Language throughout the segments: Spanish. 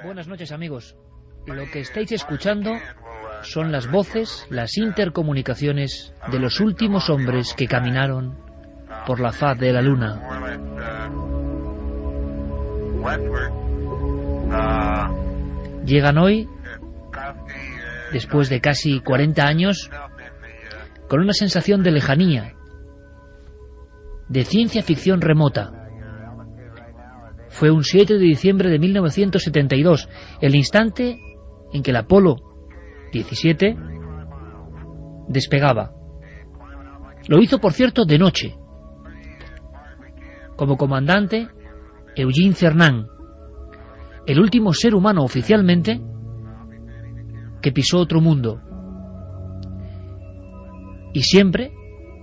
Buenas noches, amigos. Lo que estáis escuchando son las voces, las intercomunicaciones de los últimos hombres que caminaron por la faz de la Luna. Llegan hoy, después de casi 40 años, con una sensación de lejanía, de ciencia ficción remota. Fue un 7 de diciembre de 1972, el instante en que el Apolo 17 despegaba. Lo hizo, por cierto, de noche. Como comandante, Eugene Cernan, el último ser humano oficialmente que pisó otro mundo. Y siempre,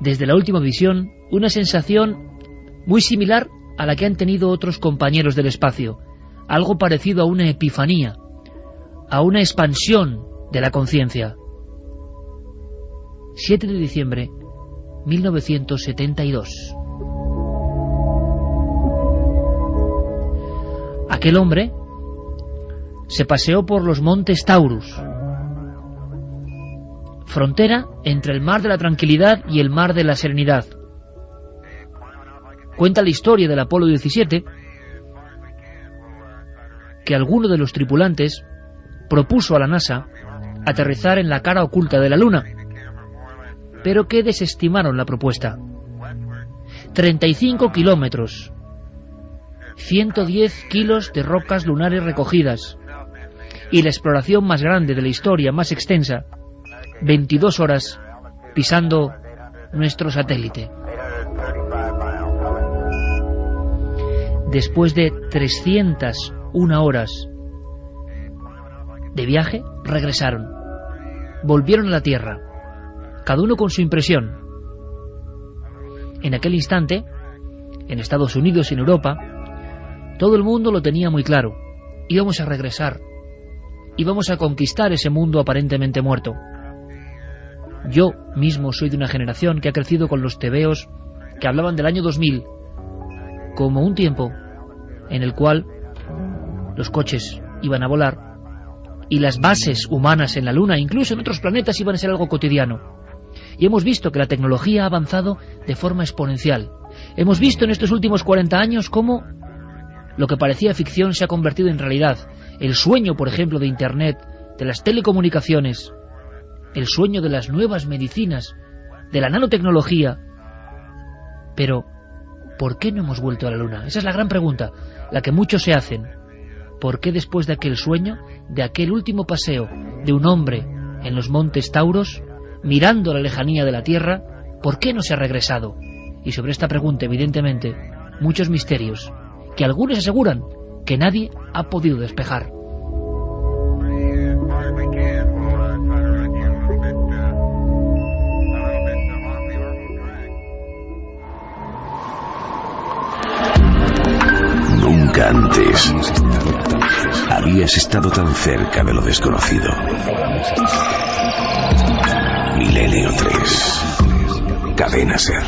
desde la última visión, una sensación muy similar a la que han tenido otros compañeros del espacio, algo parecido a una epifanía, a una expansión de la conciencia. 7 de diciembre 1972. Aquel hombre se paseó por los montes Taurus, frontera entre el mar de la tranquilidad y el mar de la serenidad. Cuenta la historia del Apolo 17 que alguno de los tripulantes propuso a la NASA aterrizar en la cara oculta de la Luna, pero que desestimaron la propuesta. 35 kilómetros, 110 kilos de rocas lunares recogidas y la exploración más grande de la historia, más extensa, 22 horas pisando nuestro satélite. Después de 301 horas de viaje, regresaron. Volvieron a la Tierra, cada uno con su impresión. En aquel instante, en Estados Unidos y en Europa, todo el mundo lo tenía muy claro. Íbamos a regresar. Íbamos a conquistar ese mundo aparentemente muerto. Yo mismo soy de una generación que ha crecido con los tebeos que hablaban del año 2000 como un tiempo en el cual los coches iban a volar y las bases humanas en la Luna, incluso en otros planetas, iban a ser algo cotidiano. Y hemos visto que la tecnología ha avanzado de forma exponencial. Hemos visto en estos últimos 40 años cómo lo que parecía ficción se ha convertido en realidad. El sueño, por ejemplo, de Internet, de las telecomunicaciones, el sueño de las nuevas medicinas, de la nanotecnología. Pero, ¿por qué no hemos vuelto a la Luna? Esa es la gran pregunta, la que muchos se hacen. ¿Por qué después de aquel sueño, de aquel último paseo de un hombre en los montes Tauros, mirando la lejanía de la Tierra, por qué no se ha regresado? Y sobre esta pregunta, evidentemente, muchos misterios, que algunos aseguran que nadie ha podido despejar. Nunca antes habías estado tan cerca de lo desconocido. Milenio 3. Cadena Ser.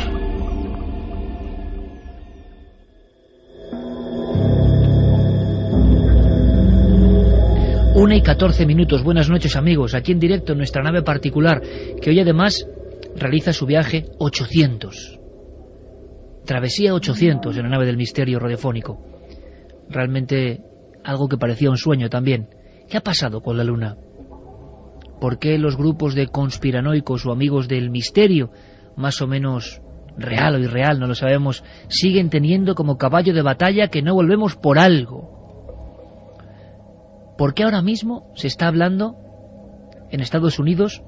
Una y 14 minutos. Buenas noches, amigos. Aquí en directo en nuestra nave particular, que hoy además realiza su viaje 800. Travesía 800 en la nave del misterio radiofónico. Realmente algo que parecía un sueño también. ¿Qué ha pasado con la Luna? ¿Por qué los grupos de conspiranoicos o amigos del misterio, más o menos real o irreal, no lo sabemos, siguen teniendo como caballo de batalla que no volvemos por algo? ¿Por qué ahora mismo se está hablando en Estados Unidos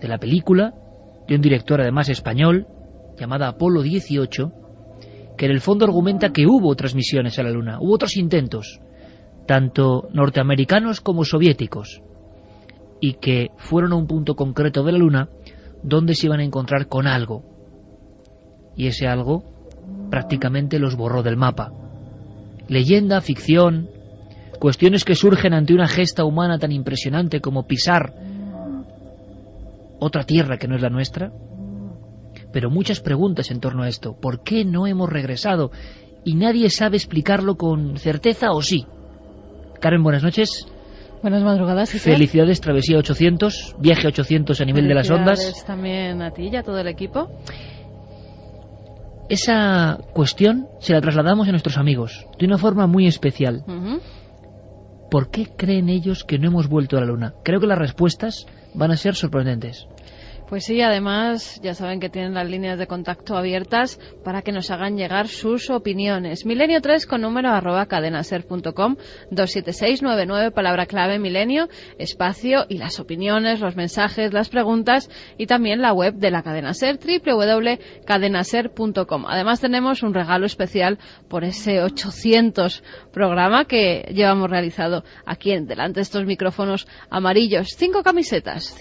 de la película de un director además español llamada Apolo 18, que en el fondo argumenta que hubo otras misiones a la Luna, hubo otros intentos, tanto norteamericanos como soviéticos, y que fueron a un punto concreto de la Luna donde se iban a encontrar con algo, y ese algo prácticamente los borró del mapa. Leyenda, ficción, cuestiones que surgen ante una gesta humana tan impresionante como pisar otra tierra que no es la nuestra, pero muchas preguntas en torno a esto. ¿Por qué no hemos regresado? Y nadie sabe explicarlo con certeza, o sí. Carmen, buenas noches. Buenas madrugadas. Felicidades, Travesía 800, viaje 800 a nivel de las ondas. Felicidades también a ti y a todo el equipo. Esa cuestión se la trasladamos a nuestros amigos de una forma muy especial. ¿Por qué creen ellos que no hemos vuelto a la Luna? Creo que las respuestas van a ser sorprendentes. Pues sí, además ya saben que tienen las líneas de contacto abiertas para que nos hagan llegar sus opiniones. Milenio3 con número @cadenaser.com, 27699, palabra clave milenio, espacio y las opiniones, los mensajes, las preguntas y también la web de la Cadena Ser, www.cadenaser.com. Además tenemos un regalo especial por ese 800 programa que llevamos realizado aquí delante de estos micrófonos amarillos. 5 camisetas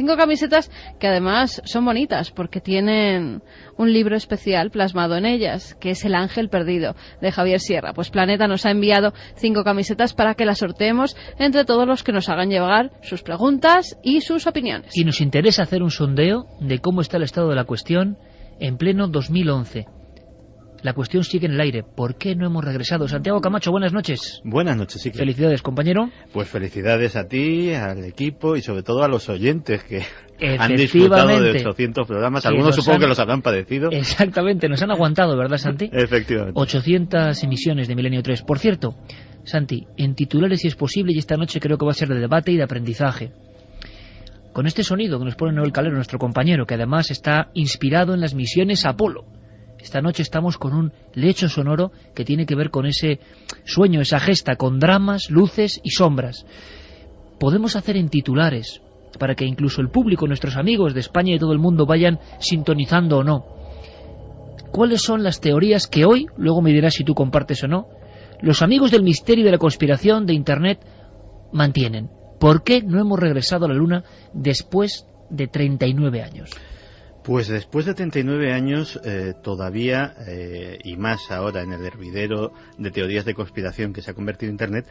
que además son bonitas porque tienen un libro especial plasmado en ellas, que es El Ángel Perdido, de Javier Sierra. Pues Planeta nos ha enviado 5 camisetas para que las sorteemos entre todos los que nos hagan llegar sus preguntas y sus opiniones. Y nos interesa hacer un sondeo de cómo está el estado de la cuestión en pleno 2011. La cuestión sigue en el aire. ¿Por qué no hemos regresado? Santiago Camacho, buenas noches. Buenas noches, sí. Felicidades, compañero. Pues felicidades a ti, al equipo y sobre todo a los oyentes que han disfrutado de 800 programas. Algunos supongo que los habrán padecido. Exactamente, nos han aguantado, ¿verdad, Santi? Efectivamente. 800 emisiones de Milenio 3. Por cierto, Santi, en titulares si es posible, y esta noche creo que va a ser de debate y de aprendizaje. Con este sonido que nos pone Noel Calero, nuestro compañero, que además está inspirado en las misiones Apolo. Esta noche estamos con un lecho sonoro que tiene que ver con ese sueño, esa gesta, con dramas, luces y sombras. Podemos hacer en titulares, para que incluso el público, nuestros amigos de España y de todo el mundo vayan sintonizando o no. ¿Cuáles son las teorías que hoy, luego me dirás si tú compartes o no, los amigos del misterio y de la conspiración de Internet mantienen? ¿Por qué no hemos regresado a la Luna después de 39 años? Pues después de 39 años todavía, y más ahora en el hervidero de teorías de conspiración que se ha convertido Internet,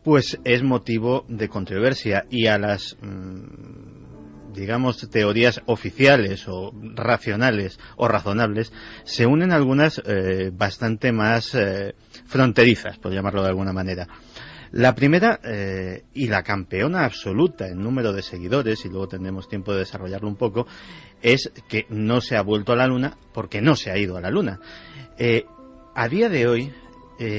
pues es motivo de controversia, y a las digamos teorías oficiales o racionales o razonables se unen algunas bastante más fronterizas, por llamarlo de alguna manera. La primera, y la campeona absoluta en número de seguidores, y luego tendremos tiempo de desarrollarlo un poco, es que no se ha vuelto a la Luna porque no se ha ido a la Luna. A día de hoy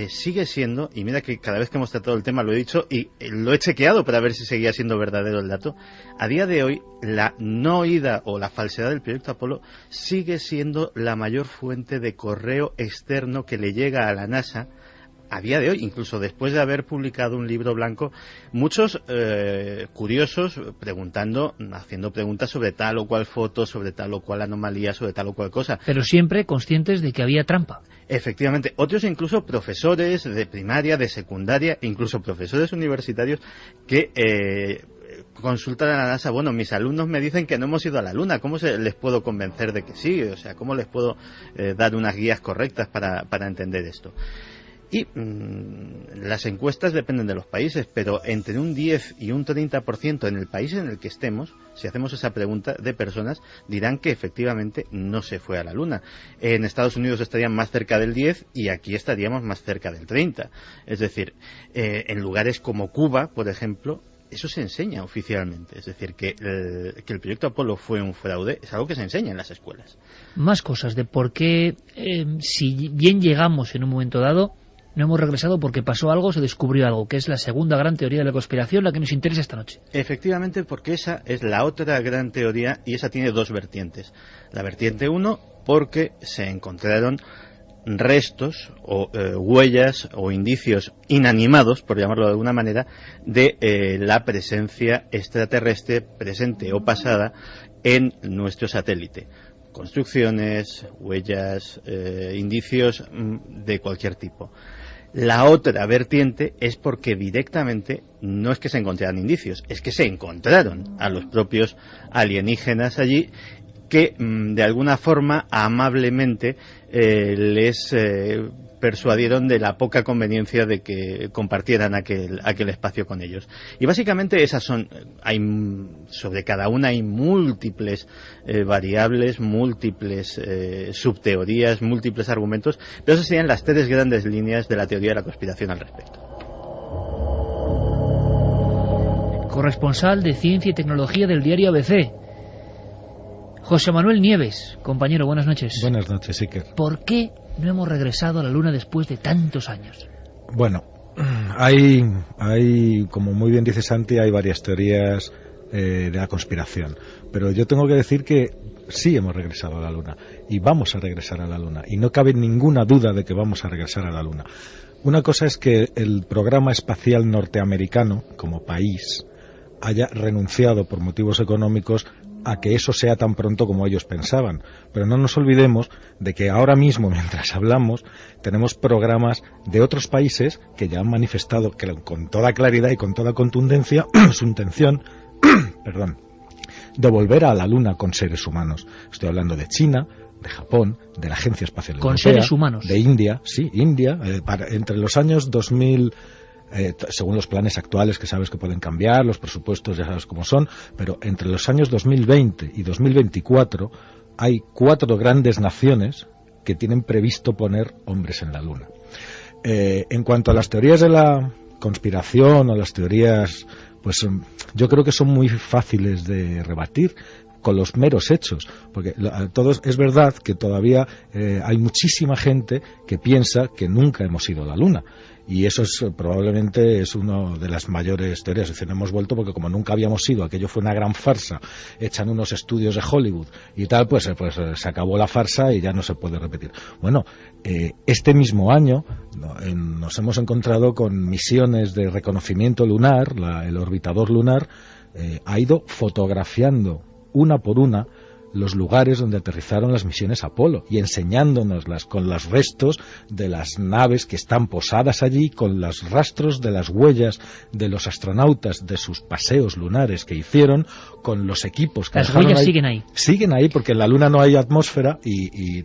sigue siendo, y mira que cada vez que hemos tratado el tema lo he dicho y lo he chequeado para ver si seguía siendo verdadero el dato, a día de hoy la no ida o la falsedad del proyecto Apolo sigue siendo la mayor fuente de correo externo que le llega a la NASA a día de hoy, incluso después de haber publicado un libro blanco. Muchos curiosos preguntando, haciendo preguntas sobre tal o cual foto, sobre tal o cual anomalía, sobre tal o cual cosa. Pero siempre conscientes de que había trampa. Efectivamente. Otros incluso profesores de primaria, de secundaria, incluso profesores universitarios que consultan a la NASA. Bueno, mis alumnos me dicen que no hemos ido a la Luna, ¿cómo les puedo convencer de que sí? O sea, ¿cómo les puedo dar unas guías correctas para entender esto? Y las encuestas dependen de los países, pero entre un 10 y un 30% en el país en el que estemos, si hacemos esa pregunta de personas, dirán que efectivamente no se fue a la Luna. En Estados Unidos estarían más cerca del 10 y aquí estaríamos más cerca del 30. Es decir, en lugares como Cuba, por ejemplo, eso se enseña oficialmente. Es decir, que el proyecto Apolo fue un fraude es algo que se enseña en las escuelas. Más cosas de por qué, si bien llegamos en un momento dado, no hemos regresado porque pasó algo, se descubrió algo, que es la segunda gran teoría de la conspiración, la que nos interesa esta noche. Efectivamente, porque esa es la otra gran teoría, y esa tiene dos vertientes. La vertiente 1, porque se encontraron restos o huellas o indicios inanimados, por llamarlo de alguna manera, de la presencia extraterrestre presente o pasada en nuestro satélite. Construcciones, huellas, indicios de cualquier tipo. La otra vertiente es porque directamente no es que se encontraran indicios, es que se encontraron a los propios alienígenas allí, que de alguna forma amablemente les persuadieron de la poca conveniencia de que compartieran aquel espacio con ellos. Y básicamente esas son, sobre cada una hay múltiples variables, múltiples subteorías, múltiples argumentos, pero esas serían las tres grandes líneas de la teoría de la conspiración al respecto. corresponsal de Ciencia y Tecnología del diario ABC. José Manuel Nieves, compañero, buenas noches. Buenas noches, Iker. ¿Por qué no hemos regresado a la Luna después de tantos años? Bueno, hay como muy bien dice Santi, hay varias teorías de la conspiración. Pero yo tengo que decir que sí hemos regresado a la Luna y vamos a regresar a la Luna. Y no cabe ninguna duda de que vamos a regresar a la Luna. Una cosa es que el programa espacial norteamericano, como país, haya renunciado por motivos económicos a que eso sea tan pronto como ellos pensaban. Pero no nos olvidemos de que ahora mismo, mientras hablamos, tenemos programas de otros países que ya han manifestado que, con toda claridad y con toda contundencia su intención de volver a la Luna con seres humanos. Estoy hablando de China, de Japón, de la Agencia Espacial Europea, con seres humanos, de India, entre los años 2000, según los planes actuales, que sabes que pueden cambiar, los presupuestos ya sabes cómo son, pero entre los años 2020 y 2024 hay 4 grandes naciones que tienen previsto poner hombres en la Luna. En cuanto a las teorías de la conspiración o las teorías, pues yo creo que son muy fáciles de rebatir con los meros hechos, porque es verdad que todavía hay muchísima gente que piensa que nunca hemos ido a la Luna, y eso probablemente es una de las mayores teorías. Es decir, hemos vuelto porque como nunca habíamos ido, aquello fue una gran farsa hecha en unos estudios de Hollywood y tal, pues se acabó la farsa y ya no se puede repetir. Bueno, este mismo año nos hemos encontrado con misiones de reconocimiento lunar. El orbitador lunar ha ido fotografiando una por una los lugares donde aterrizaron las misiones Apolo y enseñándonoslas con los restos de las naves que están posadas allí, con los rastros de las huellas de los astronautas de sus paseos lunares que hicieron, con los equipos que las huellas ahí. Siguen ahí porque en la Luna no hay atmósfera y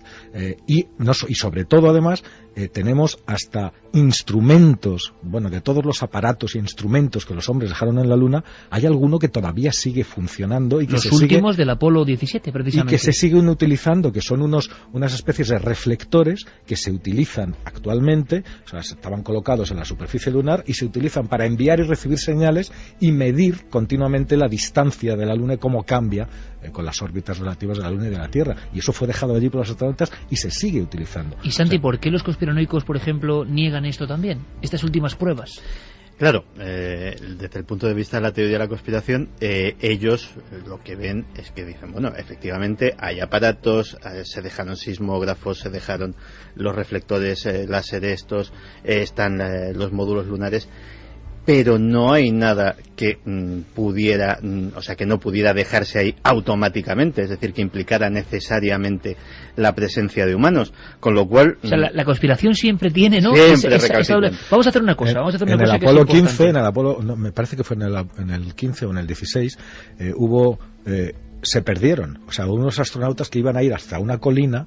sobre todo además tenemos hasta instrumentos, de todos los aparatos e instrumentos que los hombres dejaron en la Luna, hay alguno que todavía sigue funcionando y que los últimos del Apolo 17 precisamente. Y que se siguen utilizando, que son unas especies de reflectores que se utilizan actualmente, o sea, estaban colocados en la superficie lunar y se utilizan para enviar y recibir señales y medir continuamente la distancia de la Luna y cómo cambia con las órbitas relativas de la Luna y de la Tierra. Y eso fue dejado allí por los astronautas y se sigue utilizando. Y Santi, ¿por qué los conspiranoicos, por ejemplo, niegan esto también, estas últimas pruebas? Claro, desde el punto de vista de la teoría de la conspiración, ellos lo que ven es que dicen, efectivamente hay aparatos, se dejaron sismógrafos, se dejaron los reflectores láser están los módulos lunares, pero no hay nada que pudiera, que no pudiera dejarse ahí automáticamente, es decir, que implicara necesariamente la presencia de humanos, con lo cual... O sea, la conspiración siempre tiene, ¿no? Vamos a hacer una cosa, en el Apolo 15, me parece que fue en el 15 o en el 16, se perdieron, unos astronautas que iban a ir hasta una colina.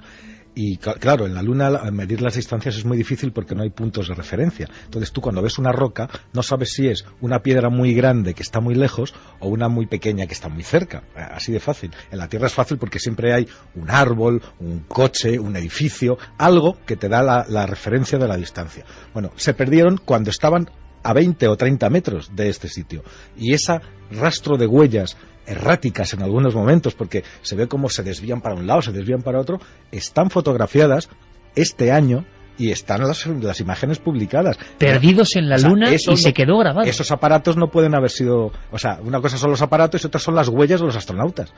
Y claro, en la Luna medir las distancias es muy difícil porque no hay puntos de referencia. Entonces tú cuando ves una roca no sabes si es una piedra muy grande que está muy lejos o una muy pequeña que está muy cerca. Así de fácil. En la Tierra es fácil porque siempre hay un árbol, un coche, un edificio, algo que te da la referencia de la distancia. Bueno, se perdieron cuando estaban a 20 o 30 metros de este sitio. Y ese rastro de huellas erráticas en algunos momentos, porque se ve cómo se desvían para un lado, se desvían para otro, están fotografiadas este año y están las imágenes publicadas. Perdidos en la Luna y se quedó grabado. Esos aparatos no pueden haber sido... una cosa son los aparatos y otra son las huellas de los astronautas.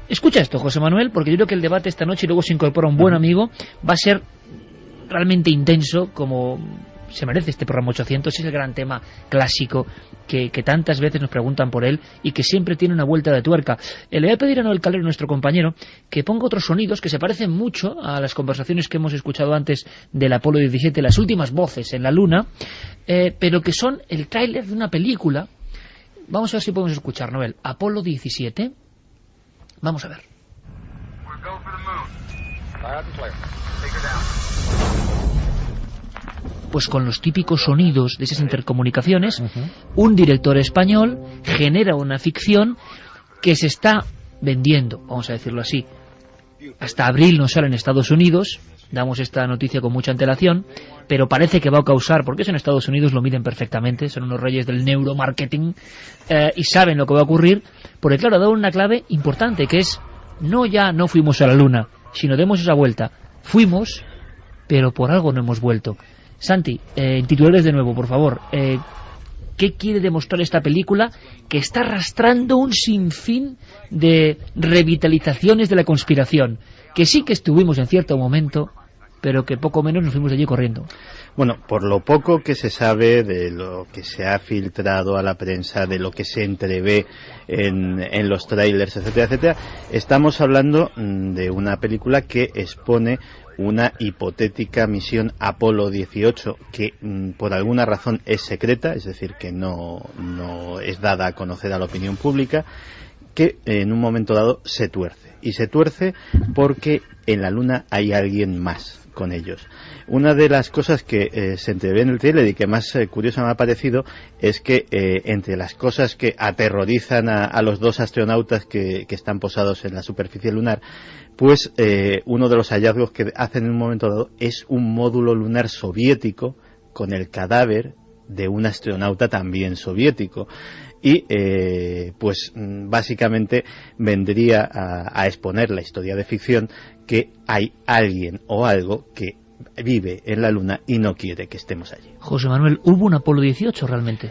Escucha esto, José Manuel, porque yo creo que el debate esta noche, y luego se incorpora un buen amigo, va a ser realmente intenso, como se merece este programa 800. Es el gran tema clásico que tantas veces nos preguntan por él y que siempre tiene una vuelta de tuerca. Le voy a pedir a Noel Calero, nuestro compañero, que ponga otros sonidos que se parecen mucho a las conversaciones que hemos escuchado antes del Apolo 17, las últimas voces en la Luna, pero que son el tráiler de una película. Vamos a ver si podemos escuchar, Noel. Apolo 17. Vamos a ver. Pues con los típicos sonidos de esas intercomunicaciones, un director español genera una ficción que se está vendiendo, vamos a decirlo así. Hasta abril no sale en Estados Unidos, damos esta noticia con mucha antelación, pero parece que va a causar, porque eso en Estados Unidos lo miden perfectamente, son unos reyes del neuromarketing, y saben lo que va a ocurrir, porque claro, ha dado una clave importante, que es, no fuimos a la Luna, sino demos esa vuelta. Fuimos, pero por algo no hemos vuelto. Santi, en titulares de nuevo, por favor, ¿qué quiere demostrar esta película que está arrastrando un sinfín de revitalizaciones de la conspiración? Que sí que estuvimos en cierto momento, pero que poco menos nos fuimos de allí corriendo. Bueno, por lo poco que se sabe de lo que se ha filtrado a la prensa, de lo que se entrevé en los trailers, etcétera, etcétera, estamos hablando de una película que expone una hipotética misión Apolo 18 que por alguna razón es secreta, es decir, que no es dada a conocer a la opinión pública, que en un momento dado se tuerce. Y se tuerce porque en la Luna hay alguien más con ellos. Una de las cosas que se entrevé en el trailer y que más curiosa me ha parecido es que entre las cosas que aterrorizan a los dos astronautas que están posados en la superficie lunar, pues uno de los hallazgos que hacen en un momento dado es un módulo lunar soviético con el cadáver de un astronauta también soviético. Y pues básicamente vendría a exponer la historia de ficción que hay alguien o algo que vive en la Luna y no quiere que estemos allí. José Manuel, ¿hubo un Apolo 18 realmente?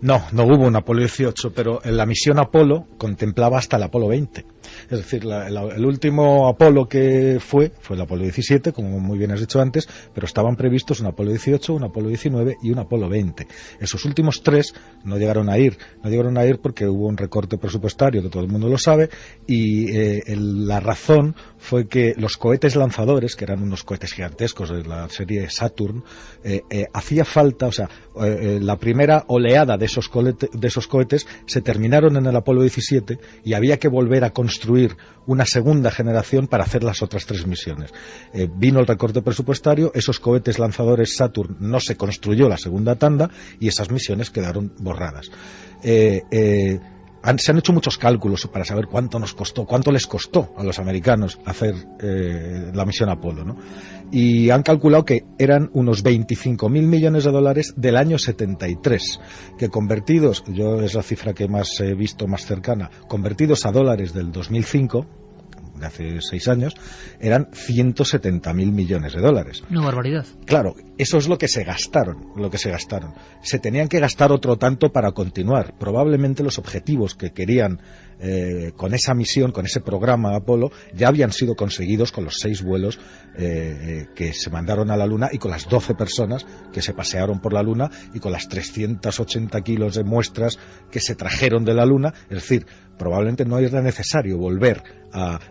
No hubo un Apolo 18, pero la misión Apolo contemplaba hasta el Apolo 20. Es decir, el último Apolo que fue el Apolo 17, como muy bien has dicho antes, pero estaban previstos un Apolo 18, un Apolo 19 y un Apolo 20. Esos últimos tres no llegaron a ir porque hubo un recorte presupuestario, que todo el mundo lo sabe, y la razón fue que los cohetes lanzadores, que eran unos cohetes gigantescos de la serie Saturn, hacía falta, la primera oleada de esos cohetes se terminaron en el Apolo 17 y había que volver a construir una segunda generación para hacer las otras tres misiones. Vino el recorte presupuestario, esos cohetes lanzadores Saturn no se construyó la segunda tanda y esas misiones quedaron borradas. Se han hecho muchos cálculos para saber cuánto les costó a los americanos hacer la misión Apolo, ¿no? Y han calculado que eran unos 25.000 millones de dólares del año 73, que convertidos, yo es la cifra que más he visto más cercana, convertidos a dólares del 2005, de hace 6 años, eran 170.000 millones de dólares. Una barbaridad. Claro, eso es lo que se gastaron. Se tenían que gastar otro tanto para continuar. Probablemente los objetivos que querían con esa misión, con ese programa Apolo, ya habían sido conseguidos con los 6 vuelos que se mandaron a la Luna y con las 12 personas que se pasearon por la Luna y con las 380 kilos de muestras que se trajeron de la Luna. Es decir, probablemente no era necesario volver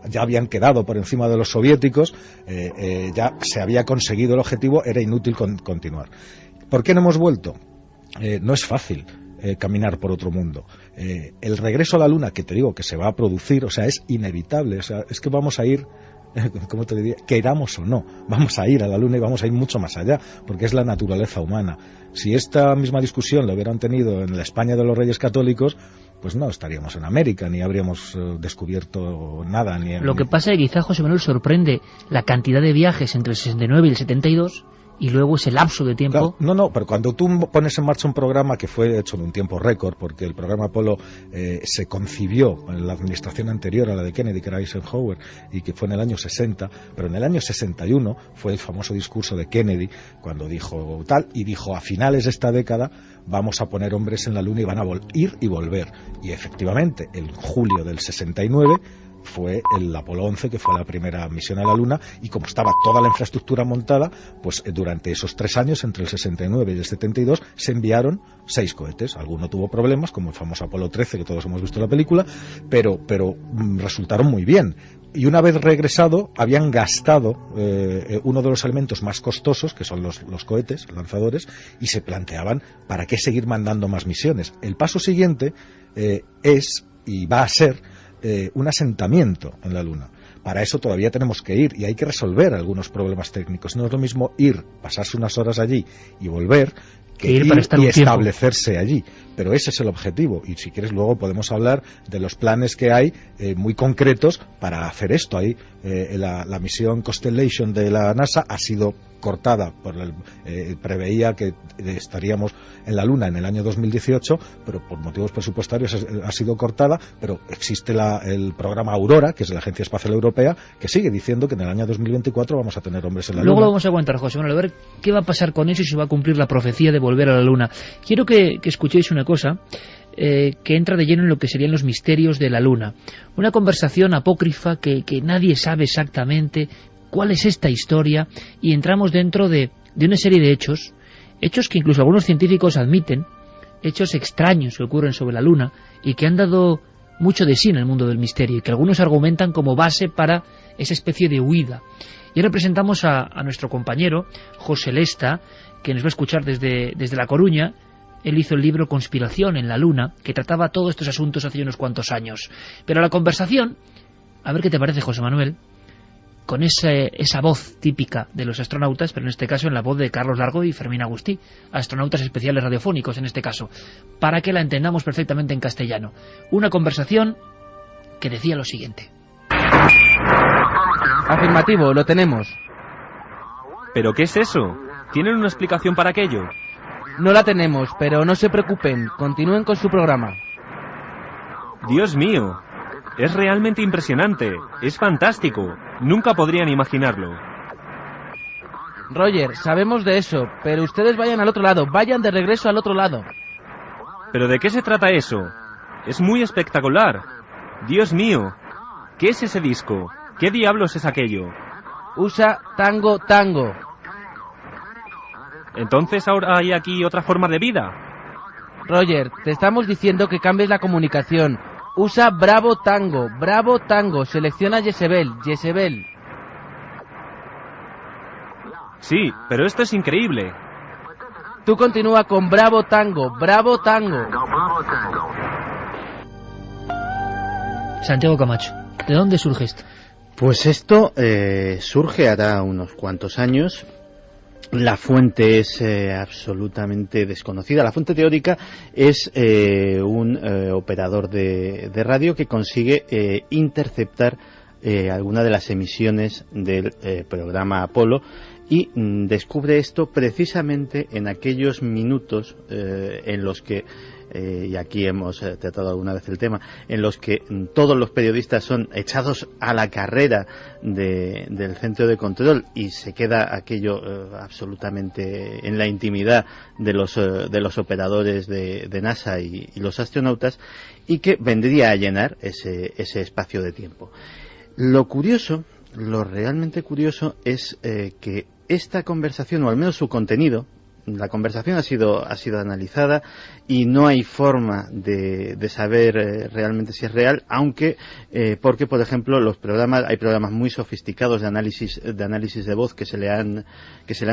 ya habían quedado por encima de los soviéticos, ya se había conseguido el objetivo, era inútil continuar. ¿Por qué no hemos vuelto? No es fácil caminar por otro mundo. El regreso a la Luna, que te digo que se va a producir, es inevitable, es que vamos a ir, ¿cómo te diría? Queramos o no, vamos a ir a la Luna y vamos a ir mucho más allá, porque es la naturaleza humana. Si esta misma discusión la hubieran tenido en la España de los Reyes Católicos, pues no estaríamos en América, ni habríamos descubierto nada. Lo que pasa es que quizá José Manuel sorprende la cantidad de viajes entre el 69 y el 72, y luego ese lapso de tiempo... Claro, no, pero cuando tú pones en marcha un programa que fue hecho en un tiempo récord, porque el programa Apolo se concibió en la administración anterior a la de Kennedy, que era Eisenhower, y que fue en el año 60, pero en el año 61 fue el famoso discurso de Kennedy, cuando dijo tal, y dijo, a finales de esta década vamos a poner hombres en la Luna y van a ir y volver. Y efectivamente, en julio del 69... fue el Apolo 11, que fue la primera misión a la Luna, y como estaba toda la infraestructura montada, pues durante esos 3 años, entre el 69 y el 72, se enviaron 6 cohetes. Alguno tuvo problemas, como el famoso Apolo 13, que todos hemos visto en la película, pero resultaron muy bien. Y una vez regresado, habían gastado uno de los elementos más costosos, que son los cohetes lanzadores, y se planteaban, ¿para qué seguir mandando más misiones? El paso siguiente es, y va a ser, un asentamiento en la Luna. Para eso todavía tenemos que ir y hay que resolver algunos problemas técnicos. No es lo mismo ir, pasarse unas horas allí y volver, que ir para estar y un tiempo. establecerse allí. Pero ese es el objetivo, y si quieres luego podemos hablar de los planes que hay muy concretos para hacer esto. Ahí la misión Constellation de la NASA ha sido cortada, preveía que estaríamos en la Luna en el año 2018, pero por motivos presupuestarios ha sido cortada, pero existe el programa Aurora, que es de la Agencia Espacial Europea, que sigue diciendo que en el año 2024 vamos a tener hombres en la Luna. Luego lo vamos a aguantar, José Manuel, a ver qué va a pasar con eso y si va a cumplir la profecía de volver a la Luna. Quiero que escuchéis una cosa que entra de lleno en lo que serían los misterios de la Luna. Una conversación apócrifa que nadie sabe exactamente cuál es esta historia, y entramos dentro de una serie de hechos que incluso algunos científicos admiten, hechos extraños que ocurren sobre la Luna y que han dado mucho de sí en el mundo del misterio y que algunos argumentan como base para esa especie de huida. Y ahora presentamos a nuestro compañero José Lesta, que nos va a escuchar desde La Coruña. Él hizo el libro Conspiración en la Luna, que trataba todos estos asuntos hace unos cuantos años. Pero la conversación, a ver qué te parece, José Manuel, con esa voz típica de los astronautas, pero en este caso en la voz de Carlos Largo y Fermín Agustí, astronautas especiales radiofónicos en este caso, para que la entendamos perfectamente en castellano. Una conversación que decía lo siguiente. Afirmativo, lo tenemos. ¿Pero qué es eso? ¿Tienen una explicación para aquello? No la tenemos, pero no se preocupen, continúen con su programa. Dios mío, es realmente impresionante, es fantástico, nunca podrían imaginarlo. Roger, sabemos de eso, pero ustedes vayan al otro lado, vayan de regreso al otro lado. ¿Pero de qué se trata eso? Es muy espectacular. Dios mío, ¿qué es ese disco? ¿Qué diablos es aquello? USA Tango Tango. ¿Entonces ahora hay aquí otra forma de vida? Roger, te estamos diciendo que cambies la comunicación. Usa Bravo Tango, selecciona Jezebel. Sí, pero esto es increíble. Tú continúa con Bravo Tango. Santiago Camacho, ¿de dónde surge esto? Pues esto surge hará unos cuantos años. La fuente es absolutamente desconocida. La fuente teórica es un operador de radio que consigue interceptar alguna de las emisiones del programa Apolo y descubre esto precisamente en aquellos minutos en los que y aquí hemos tratado alguna vez el tema, en los que todos los periodistas son echados a la carrera del centro de control y se queda aquello absolutamente en la intimidad de los operadores de NASA y los astronautas, y que vendría a llenar ese espacio de tiempo. Lo realmente curioso es que esta conversación, o al menos su contenido, la conversación ha sido analizada y no hay forma de saber realmente si es real, aunque porque, por ejemplo, hay programas muy sofisticados de análisis de voz que se le han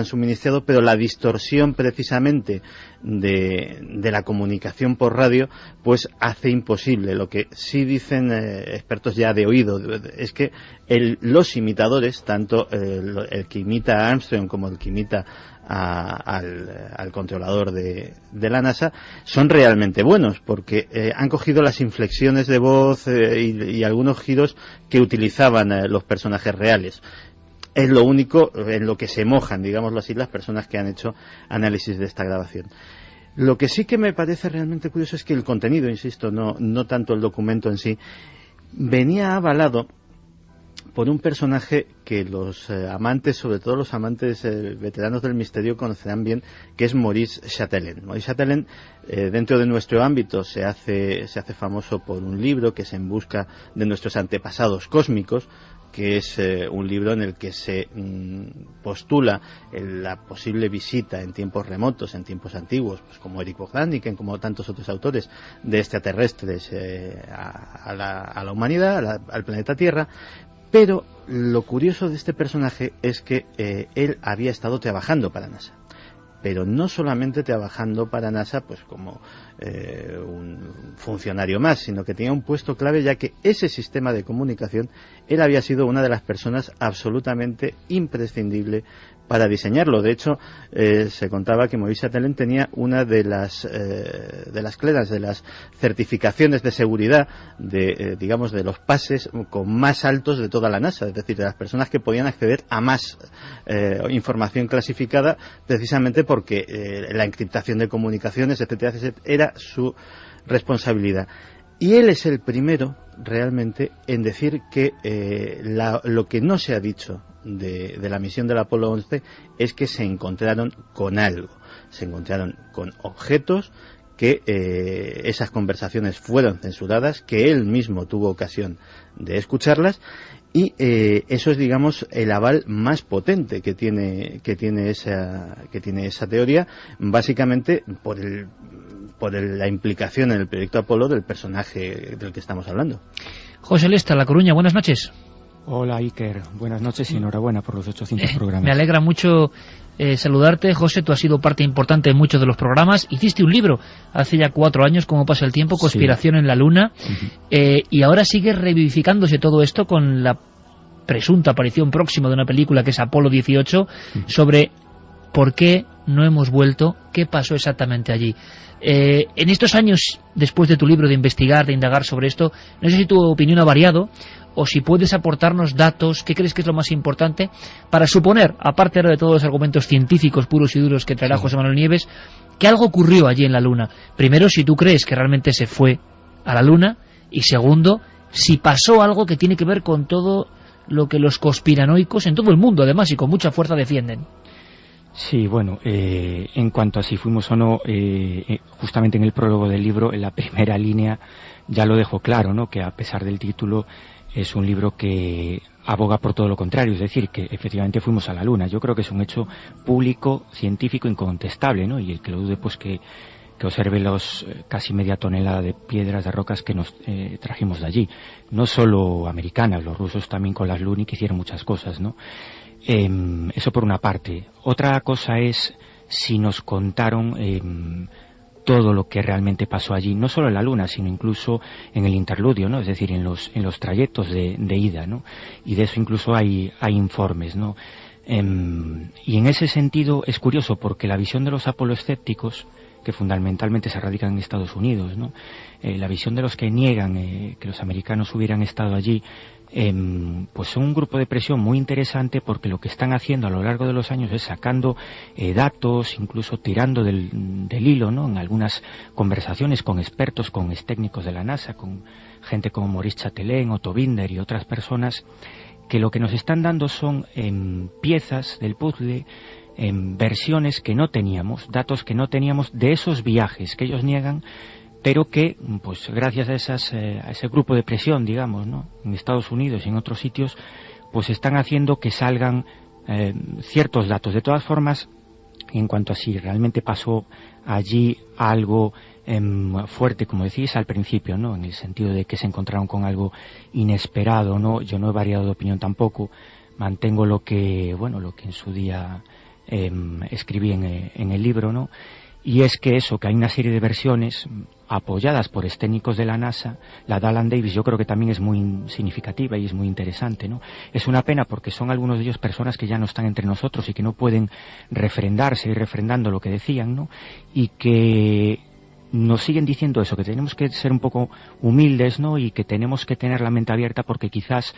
suministrado, pero la distorsión precisamente de la comunicación por radio pues hace imposible. Lo que sí dicen expertos ya de oído es que los imitadores, tanto el que imita a Armstrong como el que imita al controlador de la NASA, son realmente buenos, porque han cogido las inflexiones de voz y algunos giros que utilizaban los personajes reales. Es lo único en lo que se mojan, digámoslo así, las personas que han hecho análisis de esta grabación. Lo que sí que me parece realmente curioso es que el contenido, insisto, no tanto el documento en sí, venía avalado por un personaje que los amantes, sobre todo los amantes veteranos del misterio, conocerán bien, que es Maurice Chatelain. Maurice Chatelain, dentro de nuestro ámbito, se hace famoso por un libro que es En busca de nuestros antepasados cósmicos, que es un libro en el que se postula la posible visita en tiempos remotos, en tiempos antiguos, pues como Eric Bogdanich, como tantos otros autores, de extraterrestres a la humanidad, al planeta Tierra. Pero lo curioso de este personaje es que él había estado trabajando para NASA. pero no solamente trabajando para NASA pues como un funcionario más, sino que tenía un puesto clave, ya que ese sistema de comunicación él había sido una de las personas absolutamente imprescindible para diseñarlo. De hecho, se contaba que Moïse Chatelain tenía una de las cleras, de las certificaciones de seguridad, digamos, de los pases con más altos de toda la NASA, es decir, de las personas que podían acceder a más información clasificada, precisamente porque la encriptación de comunicaciones, etcétera, etcétera, era su responsabilidad. Y él es el primero realmente en decir que lo que no se ha dicho de la misión del Apolo 11 es que se encontraron con algo, se encontraron con objetos, que esas conversaciones fueron censuradas, que él mismo tuvo ocasión de escucharlas, y eso es, digamos, el aval más potente que tiene esa teoría, básicamente por la implicación en el proyecto Apolo del personaje del que estamos hablando. José Lesta, La Coruña, buenas noches. Hola Iker, buenas noches y enhorabuena por los 800 programas. Me alegra mucho saludarte, José. Tú has sido parte importante de muchos de los programas. Hiciste un libro hace ya 4 años, Cómo pasa el tiempo, Conspiración en la Luna, y ahora sigue revivificándose todo esto con la presunta aparición próxima de una película que es Apolo 18, sobre por qué no hemos vuelto, qué pasó exactamente allí. En estos años, después de tu libro, de investigar, de indagar sobre esto, no sé si tu opinión ha variado, o si puedes aportarnos datos, ¿qué crees que es lo más importante para suponer, aparte ahora de todos los argumentos científicos puros y duros que traerá José Manuel Nieves, que algo ocurrió allí en la Luna? Primero, si tú crees que realmente se fue a la Luna, y segundo, si pasó algo que tiene que ver con todo lo que los conspiranoicos en todo el mundo, además, y con mucha fuerza defienden. Sí, bueno, en cuanto a si fuimos o no, justamente en el prólogo del libro, en la primera línea, ya lo dejo claro, ¿no? Que a pesar del título, es un libro que aboga por todo lo contrario, es decir, que efectivamente fuimos a la Luna. Yo creo que es un hecho público, científico, incontestable, ¿no? Y el que lo dude, pues que observe los casi media tonelada de piedras, de rocas que nos trajimos de allí. No solo americanas, los rusos también con las Lunik hicieron muchas cosas, ¿no? Eso por una parte. Otra cosa es si nos contaron todo lo que realmente pasó allí, no solo en la Luna, sino incluso en el interludio, ¿no? Es decir, en los trayectos de ida, ¿no? Y de eso incluso hay informes, ¿no? Y en ese sentido es curioso porque la visión de los apoloescépticos, que fundamentalmente se radican en Estados Unidos, ¿no? La visión de los que niegan que los americanos hubieran estado allí, pues son un grupo de presión muy interesante, porque lo que están haciendo a lo largo de los años es sacando datos, incluso tirando del hilo, ¿no? En algunas conversaciones con expertos, con técnicos de la NASA, con gente como Maurice Chatelain, Otto Binder y otras personas, que lo que nos están dando son piezas del puzzle, versiones que no teníamos, datos que no teníamos de esos viajes que ellos niegan, pero que, pues gracias a ese grupo de presión, digamos, ¿no? En Estados Unidos y en otros sitios, pues están haciendo que salgan ciertos datos. De todas formas, en cuanto a si realmente pasó allí algo fuerte, como decís al principio, ¿no? En el sentido de que se encontraron con algo inesperado, ¿no? Yo no he variado de opinión tampoco, mantengo lo que en su día escribí en el libro, ¿no? Y es que hay una serie de versiones apoyadas por técnicos de la NASA. La de Alan Davis yo creo que también es muy significativa y es muy interesante, ¿no? Es una pena porque son algunos de ellos personas que ya no están entre nosotros y que no pueden seguir refrendando lo que decían, ¿no? Y que nos siguen diciendo eso, que tenemos que ser un poco humildes, ¿no? Y que tenemos que tener la mente abierta, porque quizás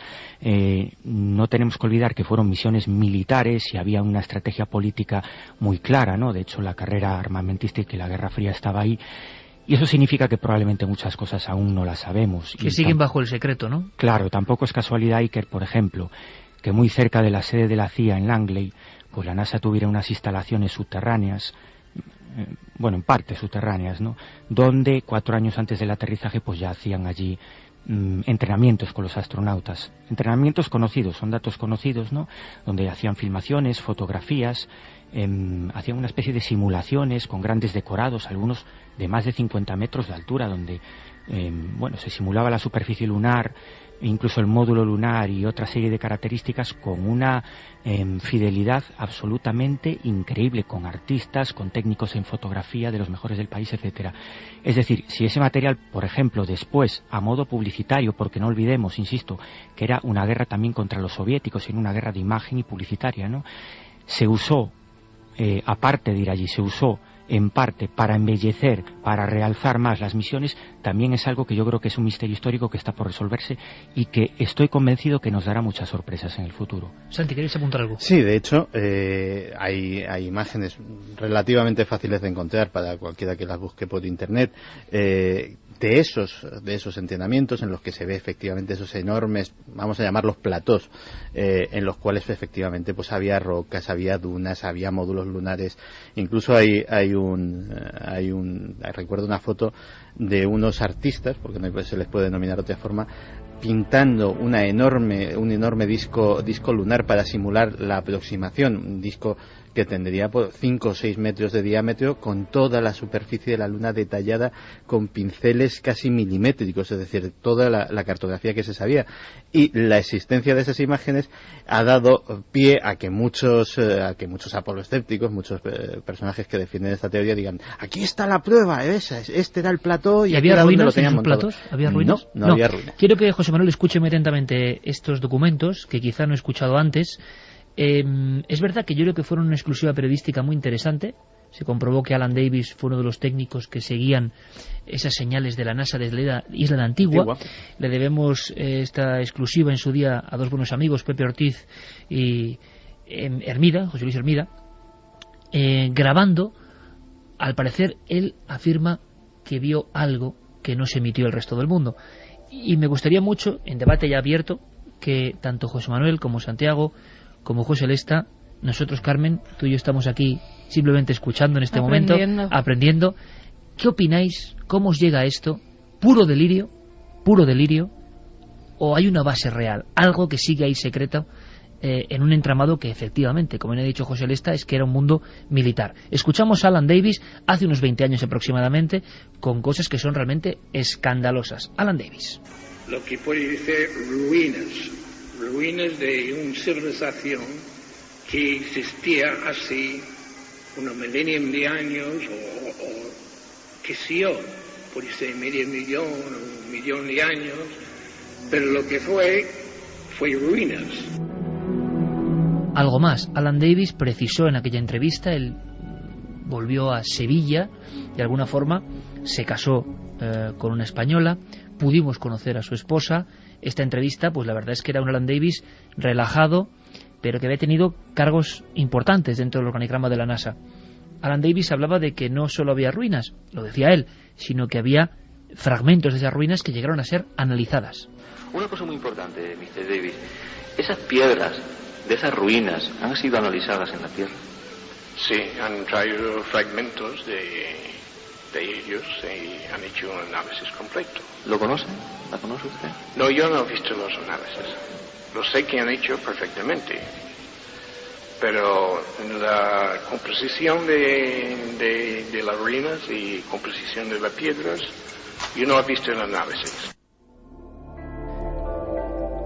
no tenemos que olvidar que fueron misiones militares y había una estrategia política muy clara, ¿no? De hecho, la carrera armamentística y la Guerra Fría estaba ahí. Y eso significa que probablemente muchas cosas aún no las sabemos. Que siguen bajo el secreto, ¿no? Claro, tampoco es casualidad, Iker, por ejemplo, que muy cerca de la sede de la CIA en Langley, pues la NASA tuviera unas instalaciones subterráneas, en parte subterráneas, ¿no? Donde 4 años antes del aterrizaje pues ya hacían allí entrenamientos con los astronautas, entrenamientos conocidos, son datos conocidos, ¿no? Donde hacían filmaciones, fotografías, hacían una especie de simulaciones con grandes decorados, algunos de más de 50 metros de altura, donde se simulaba la superficie lunar, incluso el módulo lunar y otra serie de características con una fidelidad absolutamente increíble, con artistas, con técnicos en fotografía de los mejores del país, etcétera. Es decir, si ese material, por ejemplo, después, a modo publicitario, porque no olvidemos, insisto, que era una guerra también contra los soviéticos, era una guerra de imagen y publicitaria, ¿no? Se usó, aparte de ir allí, se usó en parte para embellecer, para realzar más las misiones, también es algo que yo creo que es un misterio histórico que está por resolverse y que estoy convencido que nos dará muchas sorpresas en el futuro. Santi, ¿queréis apuntar algo? Sí, de hecho, hay imágenes relativamente fáciles de encontrar para cualquiera que las busque por internet, de esos entrenamientos en los que se ve efectivamente esos enormes, vamos a llamarlos platós, en los cuales efectivamente pues había rocas, había dunas, había módulos lunares. Incluso recuerdo una foto de unos artistas, porque no se les puede denominar de otra forma, pintando un enorme disco lunar para simular la aproximación, un disco que tendría por 5 o 6 metros de diámetro, con toda la superficie de la Luna detallada con pinceles casi milimétricos, es decir, toda la cartografía que se sabía. Y la existencia de esas imágenes ha dado pie a que muchos apoloescépticos, muchos personajes que defienden esta teoría digan: aquí está la prueba, este era el plató y había ruinas lo tenían en sus platos. ¿Había ruinas? No había ruinas. Quiero que José Manuel escuche muy atentamente estos documentos que quizá no he escuchado antes. Es verdad que yo creo que fueron una exclusiva periodística muy interesante. Se comprobó que Alan Davis fue uno de los técnicos que seguían esas señales de la NASA desde la isla de Antigua. Le debemos esta exclusiva en su día a dos buenos amigos, Pepe Ortiz y José Luis Hermida, grabando. Al parecer él afirma que vio algo que no se emitió al resto del mundo, y me gustaría mucho, en debate ya abierto, que tanto José Manuel como Santiago como José Lesta, nosotros, Carmen, tú y yo estamos aquí simplemente escuchando en este momento, aprendiendo. ¿Qué opináis? ¿Cómo os llega esto? ¿Puro delirio? ¿O hay una base real? Algo que sigue ahí secreto en un entramado que efectivamente, como me ha dicho José Lesta, es que era un mundo militar. Escuchamos a Alan Davis hace unos 20 años aproximadamente, con cosas que son realmente escandalosas. Alan Davis. Lo que puede decir ruinas de una civilización que existía hace un millennium de años o qué sé yo, puede ser medio millón o 1 millón de años, pero lo que fue ruinas. Algo más, Alan Davis precisó en aquella entrevista, él volvió a Sevilla, de alguna forma se casó con una española, pudimos conocer a su esposa. Esta entrevista, pues la verdad es que era un Alan Davis relajado, pero que había tenido cargos importantes dentro del organigrama de la NASA. Alan Davis hablaba de que no solo había ruinas, lo decía él, sino que había fragmentos de esas ruinas que llegaron a ser analizadas. Una cosa muy importante, Mr. Davis, esas piedras de esas ruinas han sido analizadas en la Tierra. Sí, han traído fragmentos de ellos y han hecho un análisis completo. ¿Lo conoce? ¿La conoce usted? No, yo no he visto los análisis. Lo sé que han hecho perfectamente. Pero en la composición de las ruinas y composición de las piedras, yo no he visto el análisis.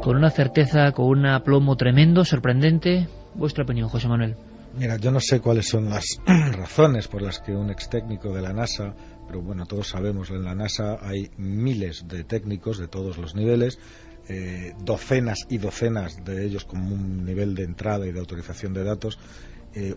Con una certeza, con un aplomo tremendo, sorprendente. ¿Vuestra opinión, José Manuel? Mira, yo no sé cuáles son las razones por las que un ex técnico de la NASA, pero bueno, todos sabemos, en la NASA hay miles de técnicos de todos los niveles, docenas y docenas de ellos con un nivel de entrada y de autorización de datos,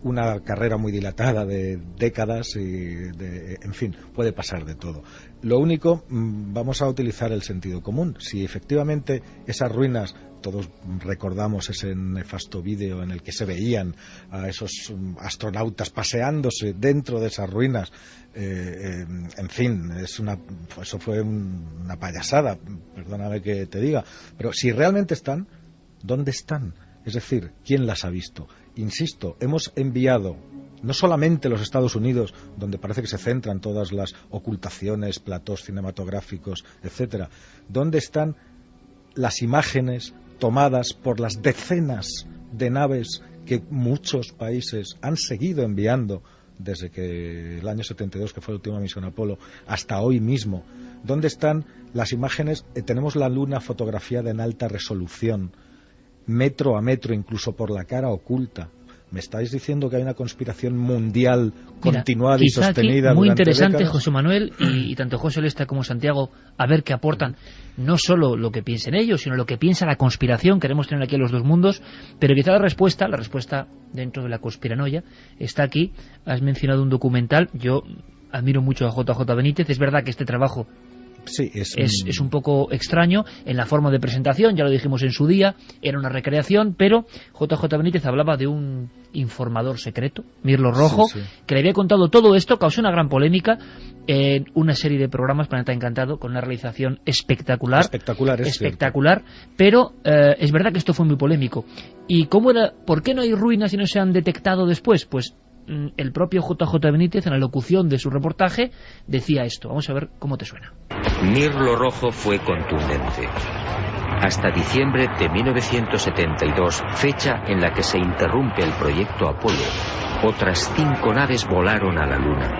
una carrera muy dilatada de décadas en fin, puede pasar de todo. Lo único, vamos a utilizar el sentido común. Si efectivamente esas ruinas, todos recordamos ese nefasto vídeo en el que se veían a esos astronautas paseándose dentro de esas ruinas, en fin, eso fue una payasada, perdóname que te diga, pero si realmente están, ¿dónde están? Es decir, ¿quién las ha visto? Insisto, hemos enviado no solamente los Estados Unidos, donde parece que se centran todas las ocultaciones, platós cinematográficos, etcétera. ¿Dónde están las imágenes tomadas por las decenas de naves que muchos países han seguido enviando desde que el año 72, que fue la última misión Apolo, hasta hoy mismo. ¿Dónde están las imágenes? Tenemos la Luna fotografiada en alta resolución, metro a metro, incluso por la cara oculta. ¿Me estáis diciendo que hay una conspiración mundial continuada y sostenida muy durante interesante, décadas? José Manuel, y tanto José Lesta como Santiago, a ver qué aportan, no solo lo que piensen ellos, sino lo que piensa la conspiración. Queremos tener aquí a los dos mundos, pero quizá la respuesta dentro de la conspiranoia está aquí. Has mencionado un documental, yo admiro mucho a JJ Benítez, es verdad que este trabajo sí, es un poco extraño en la forma de presentación, ya lo dijimos en su día, era una recreación, pero JJ Benítez hablaba de un informador secreto, Mirlo Rojo, que le había contado todo esto, causó una gran polémica en una serie de programas, Planeta Encantado, con una realización espectacular, pero es verdad que esto fue muy polémico. ¿Y por qué no hay ruinas y no se han detectado después? Pues el propio JJ Benítez, en la locución de su reportaje, decía esto. Vamos a ver cómo te suena. Mirlo Rojo fue contundente. Hasta diciembre de 1972, fecha en la que se interrumpe el proyecto Apolo, otras 5 naves volaron a la Luna.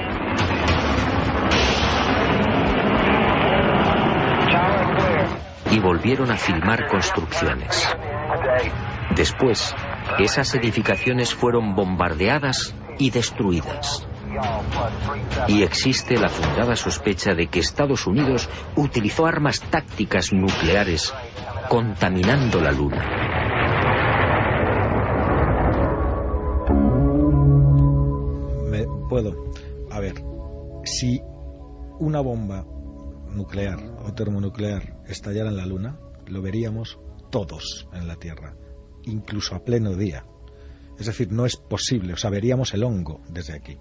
Y volvieron a filmar construcciones. Después, esas edificaciones fueron bombardeadas y destruidas. Y existe la fundada sospecha de que Estados Unidos utilizó armas tácticas nucleares contaminando la Luna. A ver, si una bomba nuclear o termonuclear estallara en la Luna, lo veríamos todos en la Tierra, incluso a pleno día. Es decir, no es posible, o sea, veríamos el hongo desde aquí.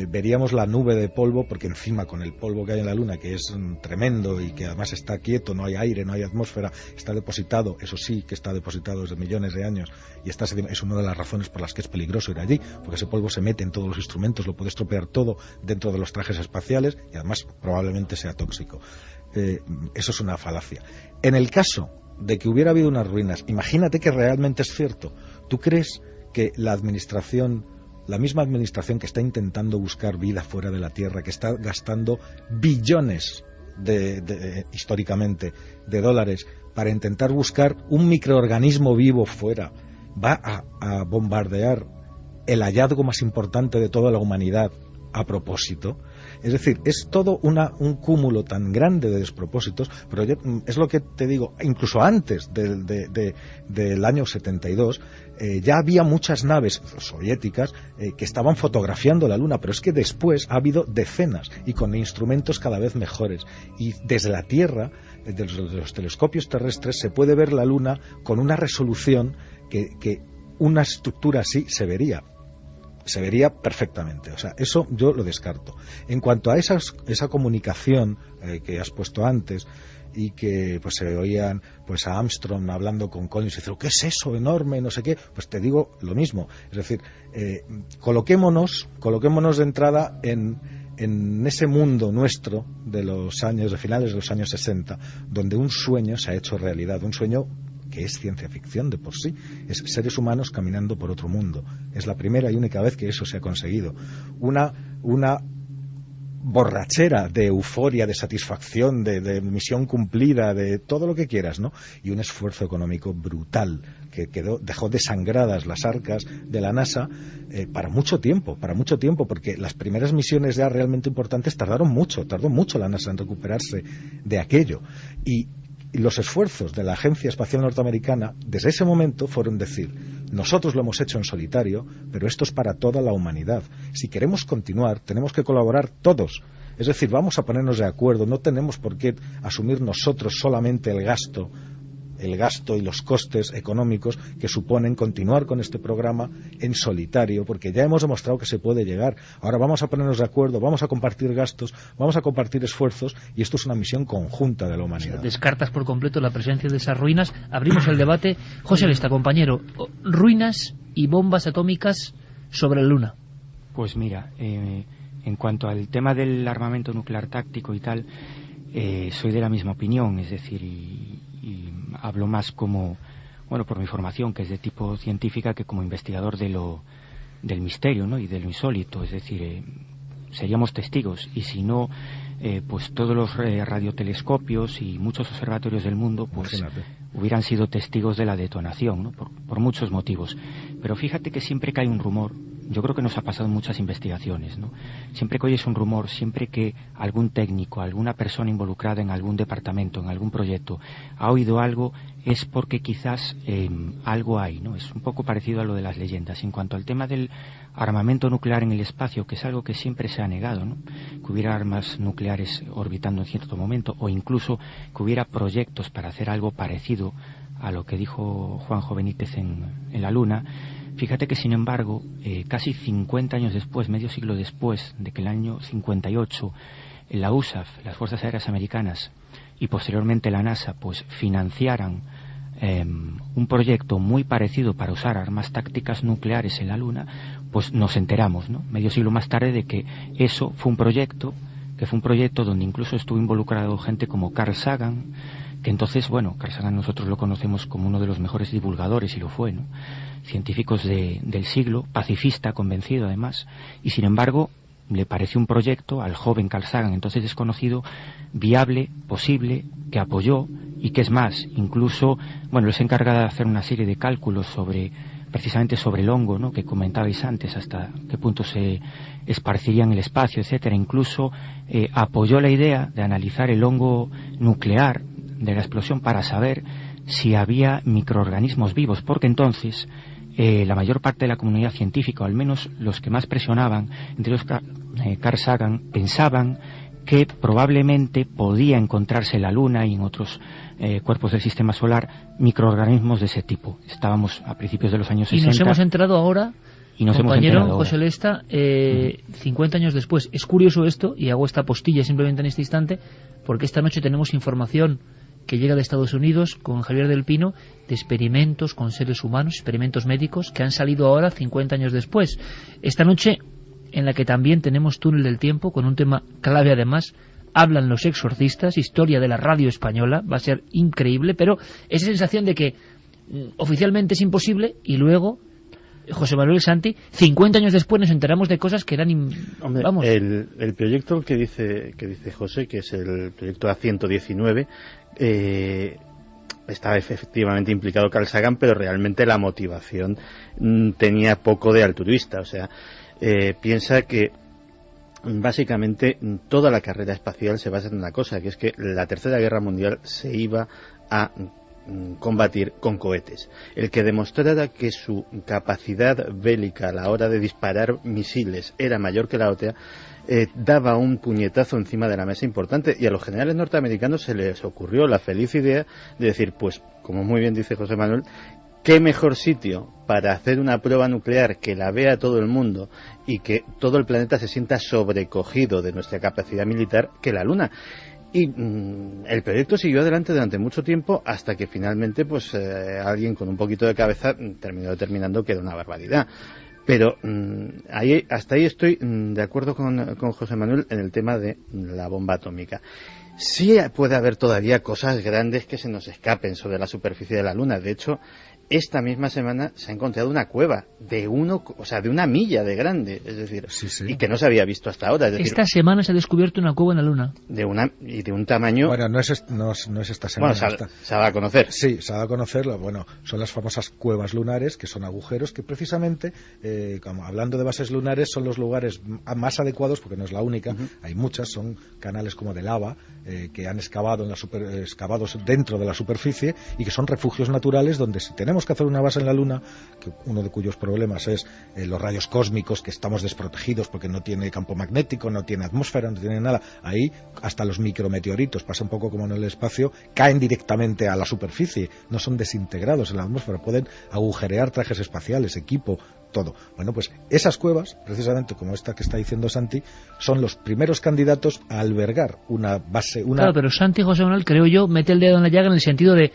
Veríamos la nube de polvo, porque encima con el polvo que hay en la Luna, que es tremendo y que además está quieto, no hay aire, no hay atmósfera, está depositado, eso sí que está depositado desde millones de años, y es una de las razones por las que es peligroso ir allí, porque ese polvo se mete en todos los instrumentos, lo puede estropear todo dentro de los trajes espaciales y además probablemente sea tóxico. Eso es una falacia. En el caso de que hubiera habido unas ruinas, imagínate que realmente es cierto. ¿Tú crees que la misma administración que está intentando buscar vida fuera de la Tierra, que está gastando billones históricamente de dólares para intentar buscar un microorganismo vivo fuera, va a bombardear el hallazgo más importante de toda la humanidad a propósito? Es decir, es todo un cúmulo tan grande de despropósitos, pero es lo que te digo, incluso antes del año 72, ya había muchas naves soviéticas que estaban fotografiando la Luna, pero es que después ha habido decenas y con instrumentos cada vez mejores. Y desde la Tierra, desde los telescopios terrestres, se puede ver la Luna con una resolución que una estructura así se vería perfectamente. O sea, eso yo lo descarto. En cuanto a esa comunicación que has puesto antes y que pues se oían pues a Armstrong hablando con Collins y diciendo ¿qué es eso enorme? No sé qué. Pues te digo lo mismo. Es decir, coloquémonos de entrada en ese mundo nuestro de finales de los años 60, donde un sueño se ha hecho realidad, un sueño que es ciencia ficción de por sí, es seres humanos caminando por otro mundo. Es la primera y única vez que eso se ha conseguido. Una borrachera de euforia, de satisfacción, de misión cumplida, de todo lo que quieras, ¿no? Y un esfuerzo económico brutal que dejó desangradas las arcas de la NASA para mucho tiempo, porque las primeras misiones ya realmente importantes tardó mucho la NASA en recuperarse de aquello. Y los esfuerzos de la Agencia Espacial Norteamericana desde ese momento fueron decir: nosotros lo hemos hecho en solitario, pero esto es para toda la humanidad. Si queremos continuar, tenemos que colaborar todos. Es decir, vamos a ponernos de acuerdo, no tenemos por qué asumir nosotros solamente el gasto y los costes económicos que suponen continuar con este programa en solitario, porque ya hemos demostrado que se puede llegar. Ahora vamos a ponernos de acuerdo, vamos a compartir gastos, vamos a compartir esfuerzos, y esto es una misión conjunta de la humanidad. Descartas por completo la presencia de esas ruinas. Abrimos el debate. José Lesta, compañero, ruinas y bombas atómicas sobre la Luna. Pues mira, en cuanto al tema del armamento nuclear táctico y tal, soy de la misma opinión, es decir, y hablo más como bueno, por mi formación, que es de tipo científica, que como investigador del misterio, ¿no? Y de lo insólito. Es decir, seríamos testigos, y si no, pues todos los radiotelescopios y muchos observatorios del mundo, pues hubieran sido testigos de la detonación, ¿no? Por muchos motivos. Pero fíjate que siempre que hay un rumor, yo creo que nos ha pasado en muchas investigaciones, ¿no? Siempre que oyes un rumor, siempre que algún técnico, alguna persona involucrada en algún departamento, en algún proyecto, ha oído algo, es porque quizás algo hay, ¿no? Es un poco parecido a lo de las leyendas. En cuanto al tema del armamento nuclear en el espacio, que es algo que siempre se ha negado, ¿no? Que hubiera armas nucleares orbitando en cierto momento, o incluso que hubiera proyectos para hacer algo parecido a lo que dijo Juanjo Benítez en la Luna. Fíjate que, sin embargo, casi 50 años después, medio siglo después de que el año 58 la USAF, las Fuerzas Aéreas Americanas, y posteriormente la NASA, pues financiaran un proyecto muy parecido para usar armas tácticas nucleares en la Luna, pues nos enteramos, ¿no? Medio siglo más tarde, de que eso fue un proyecto, donde incluso estuvo involucrado gente como Carl Sagan, que entonces, bueno, Carl Sagan nosotros lo conocemos como uno de los mejores divulgadores, y lo fue, ¿no? Científicos del siglo, pacifista, convencido además, y sin embargo le pareció un proyecto al joven Carl Sagan, entonces desconocido, viable, posible, que apoyó, y que es más, incluso, bueno, él se encarga de hacer una serie de cálculos precisamente sobre el hongo, ¿no? Que comentabais antes, hasta qué punto se esparciría en el espacio, etcétera. Incluso apoyó la idea de analizar el hongo nuclear de la explosión para saber si había microorganismos vivos, porque entonces la mayor parte de la comunidad científica, o al menos los que más presionaban, entre los Carl Sagan, pensaban que probablemente podía encontrarse en la Luna y en otros cuerpos del sistema solar microorganismos de ese tipo. Estábamos a principios de los años 60. Y nos hemos enterado ahora, compañero José Lesta, 50 años después. Es curioso esto, y hago esta postilla simplemente en este instante, porque esta noche tenemos información que llega de Estados Unidos con Javier del Pino, de experimentos con seres humanos, experimentos médicos que han salido ahora 50 años después. Esta noche, en la que también tenemos Túnel del Tiempo, con un tema clave además, hablan los exorcistas, historia de la radio española, va a ser increíble, pero esa sensación de que oficialmente es imposible, y luego José Manuel Santi, 50 años después nos enteramos de cosas que eran... Hombre, vamos. El proyecto que dice José, que es el proyecto A119, estaba efectivamente implicado Carl Sagan, pero realmente la motivación tenía poco de altruista. O sea, piensa que básicamente toda la carrera espacial se basa en una cosa, que es que la Tercera Guerra Mundial se iba a combatir con cohetes. El que demostrara que su capacidad bélica a la hora de disparar misiles era mayor que la otra, daba un puñetazo encima de la mesa importante, y a los generales norteamericanos se les ocurrió la feliz idea de decir, pues, como muy bien dice José Manuel, ¿qué mejor sitio para hacer una prueba nuclear que la vea todo el mundo y que todo el planeta se sienta sobrecogido de nuestra capacidad militar que la Luna? Y el proyecto siguió adelante durante mucho tiempo, hasta que finalmente pues alguien con un poquito de cabeza terminó determinando que era una barbaridad. Pero hasta ahí estoy de acuerdo con José Manuel en el tema de la bomba atómica. Sí puede haber todavía cosas grandes que se nos escapen sobre la superficie de la Luna. De hecho, esta misma semana se ha encontrado una cueva de una milla de grande, es decir, y que no se había visto hasta ahora. Es decir, esta semana se ha descubierto una cueva en la Luna. De un tamaño... Bueno, no es esta semana. Bueno, se va a conocer. Sí, se va a conocer. Bueno, son las famosas cuevas lunares, que son agujeros que precisamente, como hablando de bases lunares, son los lugares más adecuados, porque no es la única, hay muchas, son canales como de lava, que han excavados dentro de la superficie, y que son refugios naturales donde, si tenemos que hacer una base en la Luna, que uno de cuyos problemas es los rayos cósmicos, que estamos desprotegidos porque no tiene campo magnético, no tiene atmósfera, no tiene nada, ahí hasta los micrometeoritos, pasa un poco como en el espacio, caen directamente a la superficie, no son desintegrados en la atmósfera, pueden agujerear trajes espaciales, equipo, todo. Bueno, pues esas cuevas, precisamente como esta que está diciendo Santi, son los primeros candidatos a albergar una base... Claro, pero Santi, José Manuel, creo yo, mete el dedo en la llaga en el sentido de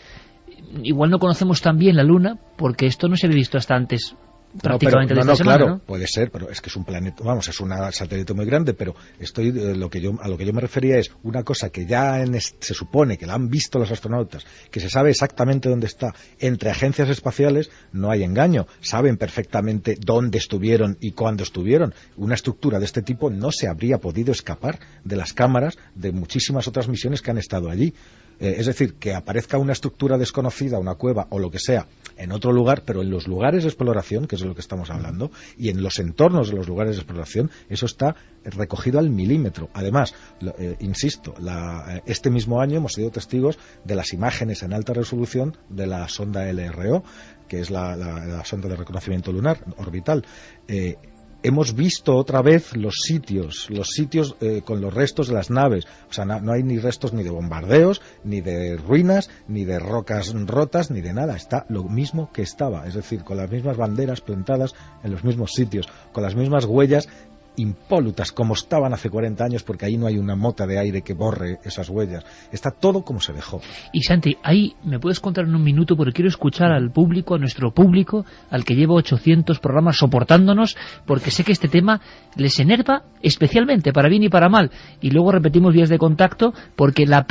igual no conocemos tan bien la Luna, porque esto no se había visto hasta antes prácticamente desde semana, claro, ¿no? Puede ser, pero es que es un planeta, vamos, es un satélite muy grande, pero a lo que yo me refería es una cosa que ya se supone que la han visto los astronautas, que se sabe exactamente dónde está. Entre agencias espaciales no hay engaño, saben perfectamente dónde estuvieron y cuándo estuvieron. Una estructura de este tipo no se habría podido escapar de las cámaras de muchísimas otras misiones que han estado allí. Es decir, que aparezca una estructura desconocida, una cueva o lo que sea, en otro lugar, pero en los lugares de exploración, que es de lo que estamos hablando, y en los entornos de los lugares de exploración, eso está recogido al milímetro. Además, insisto, este mismo año hemos sido testigos de las imágenes en alta resolución de la sonda LRO, que es la sonda de reconocimiento lunar orbital. Hemos visto otra vez los sitios con los restos de las naves. O sea, no hay ni restos ni de bombardeos, ni de ruinas, ni de rocas rotas, ni de nada. Está lo mismo que estaba, es decir, con las mismas banderas plantadas en los mismos sitios, con las mismas huellas impolutas como estaban hace 40 años, porque ahí no hay una mota de aire que borre esas huellas. Está todo como se dejó. Y Santi, ahí me puedes contar en un minuto, porque quiero escuchar al público, a nuestro público, al que lleva 800 programas soportándonos, porque sé que este tema les enerva especialmente, para bien y para mal. Y luego repetimos vías de contacto, porque la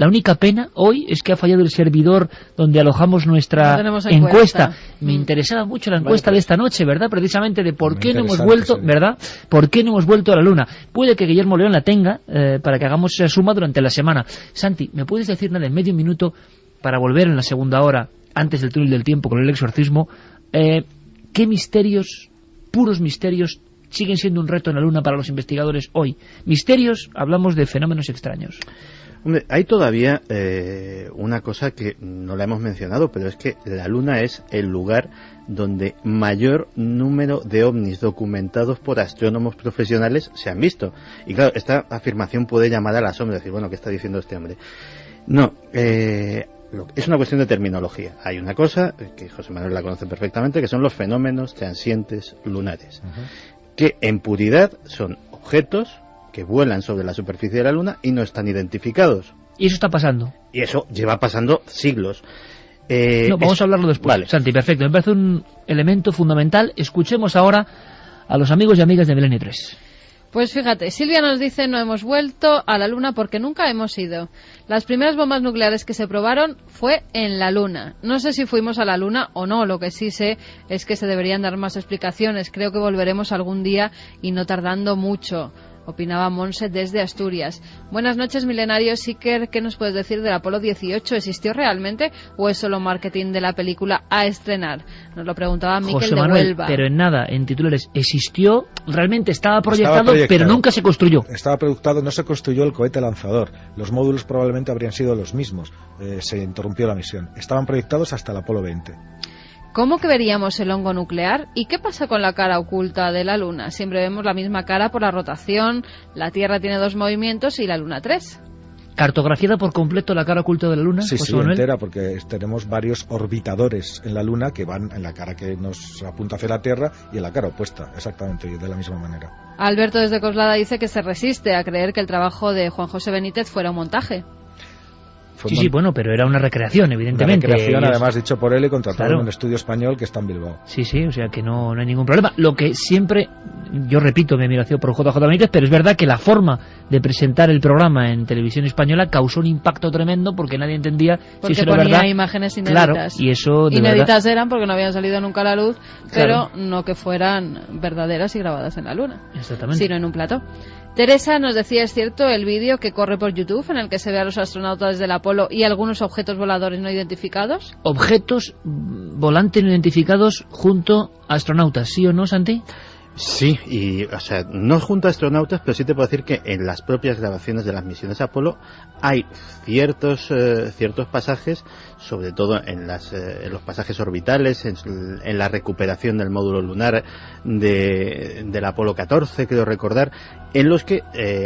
única pena hoy es que ha fallado el servidor donde alojamos nuestra encuesta. Me interesaba mucho la encuesta de esta noche, ¿verdad? Precisamente de por qué no hemos vuelto, sí, ¿verdad? ¿Por qué no hemos vuelto a la Luna? Puede que Guillermo León la tenga para que hagamos esa suma durante la semana. Santi, ¿me puedes decir nada en medio minuto para volver en la segunda hora, antes del túnel del tiempo con el exorcismo? ¿Qué misterios, puros misterios, siguen siendo un reto en la Luna para los investigadores hoy? Misterios, hablamos de fenómenos extraños. Hombre, hay todavía una cosa que no la hemos mencionado, pero es que la Luna es el lugar donde mayor número de ovnis documentados por astrónomos profesionales se han visto. Y claro, esta afirmación puede llamar al asombro, decir, bueno, ¿qué está diciendo este hombre? No, es una cuestión de terminología. Hay una cosa, que José Manuel la conoce perfectamente, que son los fenómenos transientes lunares, que en puridad son objetos que vuelan sobre la superficie de la Luna y no están identificados. ¿Y eso está pasando? Y eso lleva pasando siglos. Vamos a hablarlo después. Vale. Santi, perfecto. Me parece un elemento fundamental. Escuchemos ahora a los amigos y amigas de Milenio 3. Pues fíjate, Silvia nos dice: no hemos vuelto a la Luna porque nunca hemos ido. Las primeras bombas nucleares que se probaron fue en la Luna. No sé si fuimos a la Luna o no, lo que sí sé es que se deberían dar más explicaciones. Creo que volveremos algún día y no tardando mucho. Opinaba Monse desde Asturias. Buenas noches, milenarios. Iker, ¿qué nos puedes decir del Apolo 18? ¿Existió realmente o es solo marketing de la película a estrenar? Nos lo preguntaba Miquel de Huelva. Pero en nada, en titulares, existió, realmente estaba proyectado, pero nunca se construyó. Estaba proyectado, no se construyó el cohete lanzador. Los módulos probablemente habrían sido los mismos. Se interrumpió la misión. Estaban proyectados hasta el Apolo 20. ¿Cómo que veríamos el hongo nuclear? ¿Y qué pasa con la cara oculta de la Luna? Siempre vemos la misma cara por la rotación, la Tierra tiene 2 movimientos y la Luna 3. ¿Cartografiada por completo la cara oculta de la Luna? Sí, entera, porque tenemos varios orbitadores en la Luna que van en la cara que nos apunta hacia la Tierra y en la cara opuesta, exactamente, de la misma manera. Alberto desde Coslada dice que se resiste a creer que el trabajo de Juan José Benítez fuera un montaje. Sí, bueno, pero era una recreación, evidentemente. Una recreación, además, dicho por él y contratado en un estudio español que está en Bilbao. Sí, o sea que no hay ningún problema. Lo que siempre, yo repito mi admiración por JJ Benítez, pero es verdad que la forma de presentar el programa en televisión española causó un impacto tremendo porque nadie entendía si eso era verdad. Porque ponía imágenes inéditas. Claro, y eso de inéditas verdad eran porque no habían salido nunca a la luz, pero no que fueran verdaderas y grabadas en la Luna. Exactamente. Sino en un plató. Teresa nos decía, ¿es cierto el vídeo que corre por YouTube en el que se ve a los astronautas del Apolo y algunos objetos voladores no identificados? Objetos volantes no identificados junto a astronautas, ¿sí o no, Santi? Sí, y o sea, no junto a astronautas, pero sí te puedo decir que en las propias grabaciones de las misiones Apolo hay ciertos pasajes, sobre todo en los pasajes orbitales, en la recuperación del módulo lunar del Apolo 14, creo recordar, en los que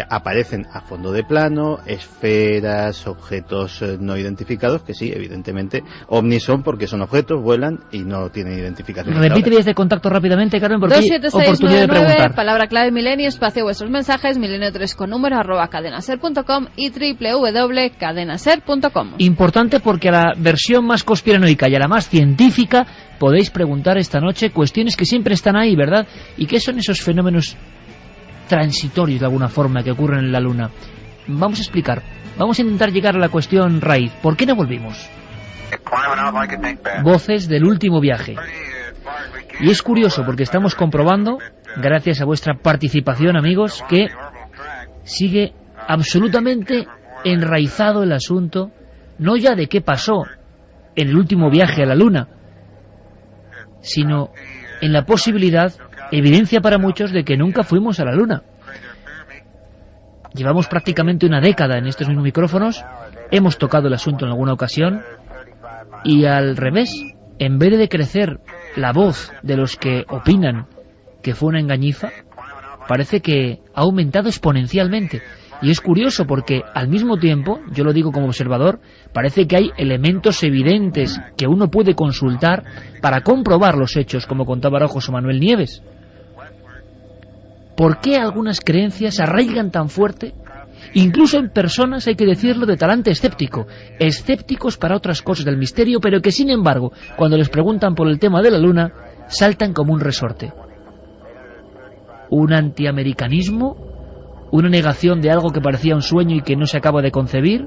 aparecen a fondo de plano esferas, objetos no identificados, que sí, evidentemente, ovnis son porque son objetos, vuelan y no tienen identificación. Repite vías de contacto rápidamente, Carmen, porque oportunidad de preguntar. Palabra clave Milenio, espacio vuestros mensajes, milenio3 con número @cadenaser.com y www.cadenaser.com. Importante porque a la versión más conspiranoica y a la más científica podéis preguntar esta noche cuestiones que siempre están ahí, ¿verdad? ¿Y qué son esos fenómenos transitorios de alguna forma que ocurren en la Luna? Vamos a explicar, vamos a intentar llegar a la cuestión raíz. ¿Por qué no volvimos? Voces del último viaje. Y es curioso porque estamos comprobando, gracias a vuestra participación, amigos, que sigue absolutamente enraizado el asunto, no ya de qué pasó en el último viaje a la Luna, sino en la posibilidad, evidencia para muchos, de que nunca fuimos a la Luna. Llevamos prácticamente una década en estos mismos micrófonos, hemos tocado el asunto en alguna ocasión, y al revés, en vez de crecer la voz de los que opinan que fue una engañifa, parece que ha aumentado exponencialmente. Y es curioso porque al mismo tiempo, yo lo digo como observador, parece que hay elementos evidentes que uno puede consultar para comprobar los hechos, como contaba ahora José Manuel Nieves. ¿Por qué algunas creencias arraigan tan fuerte? Incluso en personas, hay que decirlo, de talante escéptico, escépticos para otras cosas del misterio, pero que sin embargo, cuando les preguntan por el tema de la Luna, saltan como un resorte. ¿Un antiamericanismo? ¿Una negación de algo que parecía un sueño y que no se acaba de concebir?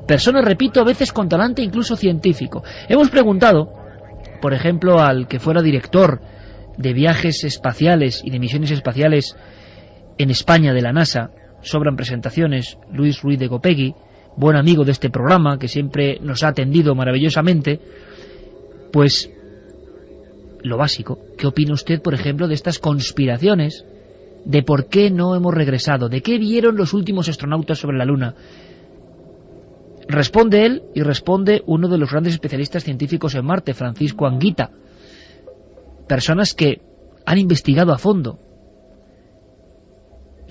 Personas, repito, a veces con talante incluso científico. Hemos preguntado, por ejemplo, al que fuera director de viajes espaciales y de misiones espaciales en España de la NASA, sobran presentaciones, Luis Ruiz de Gopegui, buen amigo de este programa, que siempre nos ha atendido maravillosamente, pues lo básico, ¿qué opina usted, por ejemplo, de estas conspiraciones, de por qué no hemos regresado, de qué vieron los últimos astronautas sobre la Luna? Responde él y responde uno de los grandes especialistas científicos en Marte, Francisco Anguita, personas que han investigado a fondo.